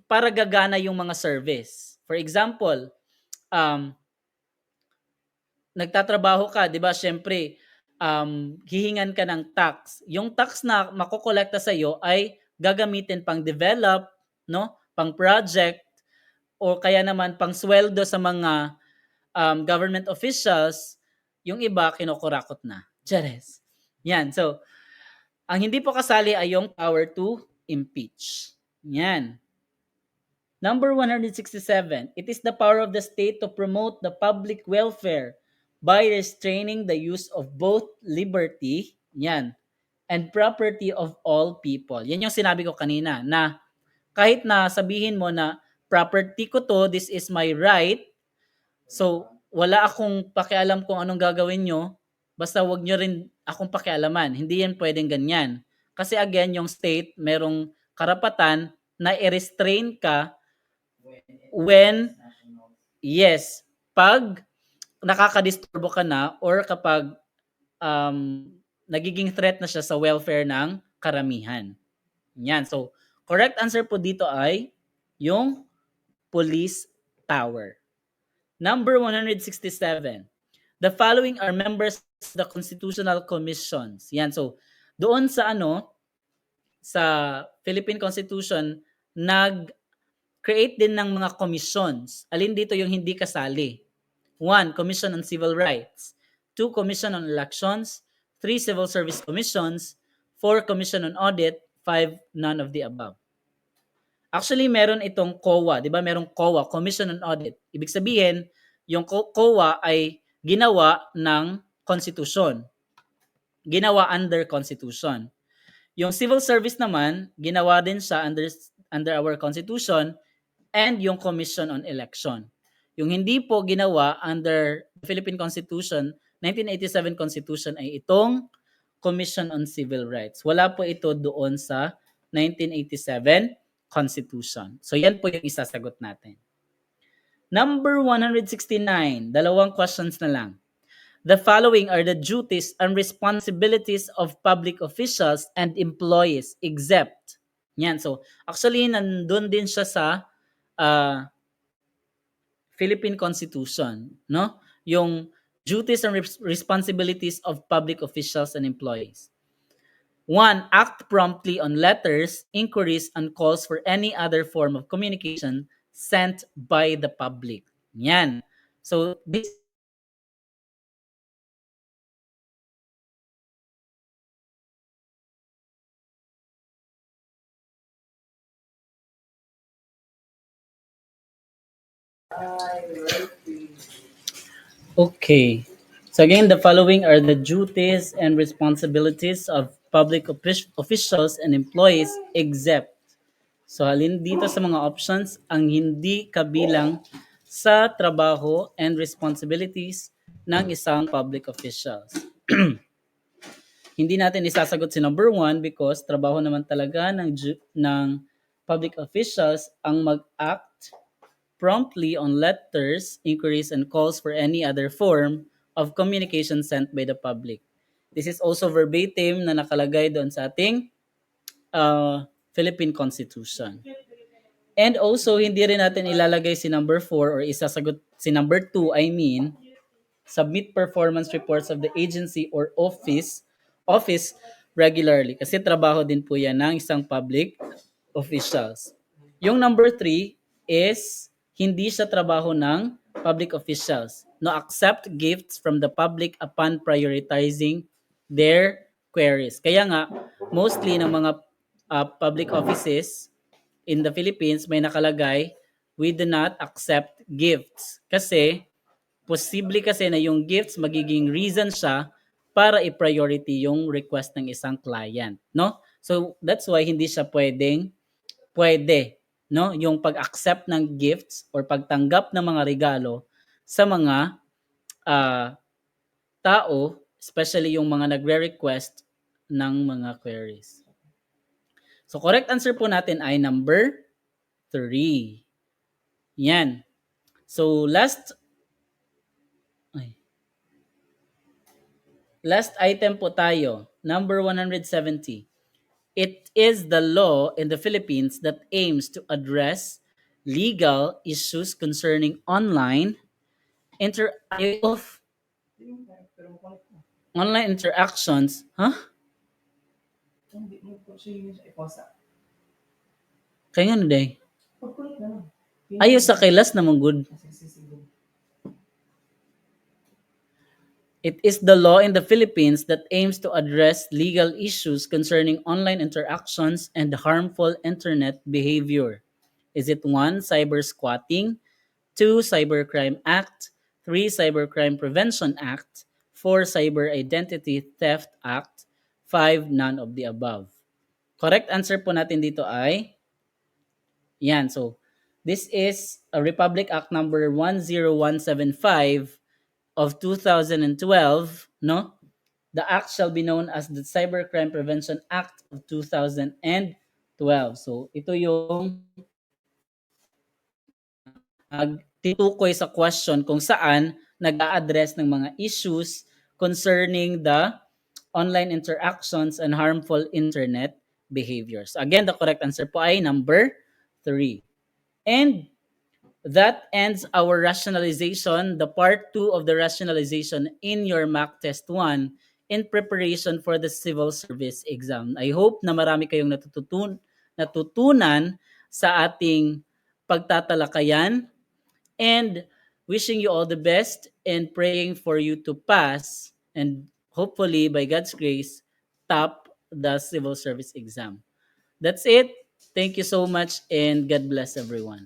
para gagana yung mga service. For example, nagtatrabaho ka, 'di ba? Syempre, hihingan ka ng tax. Yung tax na makokolekta sa iyo ay gagamitin pang develop, no? Pang project o kaya naman pang sweldo sa mga government officials, yung iba kinokorakot na. Chares. Yan. So, ang hindi po kasali ay yung power to impeach. Yan. Number 167, it is the power of the state to promote the public welfare by restraining the use of both liberty, yan, and property of all people. Yan yung sinabi ko kanina na kahit na sabihin mo na property ko to, this is my right, so wala akong pakialam kung anong gagawin nyo, basta wag nyo rin akong pakialaman. Hindi yan pwedeng ganyan. Kasi again, yung state merong karapatan na i-restrain ka when, yes, pag nakakadisturbo ka na or kapag nagiging threat na siya sa welfare ng karamihan. Yan. So, correct answer po dito ay yung police tower. Number 167. The following are members of the constitutional commissions. Yan. So, doon sa sa Philippine Constitution, nag-create din ng mga commissions. Alin dito yung hindi kasali? 1. Commission on Civil Rights. 2. Commission on Elections. 3. Civil Service Commissions. 4. Commission on Audit. 5. None of the above. Actually, meron itong COA. Di ba? Merong COA, Commission on Audit. Ibig sabihin, yung COA ay ginawa ng Constitution. Ginawa under Constitution. Yung civil service naman, ginawa din siya under our Constitution and yung Commission on Election. Yung hindi po ginawa under Philippine Constitution, 1987 Constitution ay itong Commission on Civil Rights. Wala po ito doon sa 1987 Constitution. So yan po yung isasagot natin. Number 169, dalawang questions na lang. The following are the duties and responsibilities of public officials and employees except. Yan. So, actually, nandun din siya sa Philippine Constitution. No? Yung duties and responsibilities of public officials and employees. 1. Act promptly on letters, inquiries, and calls for any other form of communication sent by the public. Yan. So, this Okay. So again, the following are the duties and responsibilities of public officials and employees except. So halin dito sa mga options ang hindi kabilang sa trabaho and responsibilities ng isang public officials. Hindi natin isasagot si number 1 because trabaho naman talaga ng public officials ang mag-act promptly on letters, inquiries, and calls for any other form of communication sent by the public. This is also verbatim na nakalagay doon sa ating Philippine Constitution. And also, hindi rin natin ilalagay si number 4 or isasagot si number 2, submit performance reports of the agency or office regularly. Kasi trabaho din po yan ng isang public officials. Yung number 3 is hindi siya trabaho ng public officials. No, accept gifts from the public upon prioritizing their queries. Kaya nga, mostly ng mga public offices in the Philippines may nakalagay, we do not accept gifts. Kasi, posible kasi na yung gifts magiging reason siya para i-priority yung request ng isang client. No? So, that's why hindi siya pwede, no, yung pag-accept ng gifts or pagtanggap ng mga regalo sa mga tao, especially yung mga nagre-request ng mga queries. So, correct answer po natin ay number 3. Yan. So, last item po tayo, number 170. It is the law in the Philippines that aims to address legal issues concerning online interactions. Huh? Kaya nga day. Ayaw sa kailas naman good. It is the law in the Philippines that aims to address legal issues concerning online interactions and harmful internet behavior. Is it 1. Cyber squatting, 2. Cybercrime Act, 3. Cybercrime Prevention Act, 4. Cyber Identity Theft Act, 5. None of the above. Correct answer po natin dito ay yan. So, this is a Republic Act number 10175 of 2012, no? The act shall be known as the Cybercrime Prevention Act of 2012. So, ito yung titukoy sa question kung saan nag-a-address ng mga issues concerning the online interactions and harmful internet behaviors. Again, the correct answer po ay number 3. And that ends our rationalization, the part 2 of the rationalization in your mock test 1 in preparation for the civil service exam. I hope na marami kayong natutunan sa ating pagtatalakayan, and wishing you all the best and praying for you to pass and hopefully by God's grace top the civil service exam. That's it. Thank you so much and God bless everyone.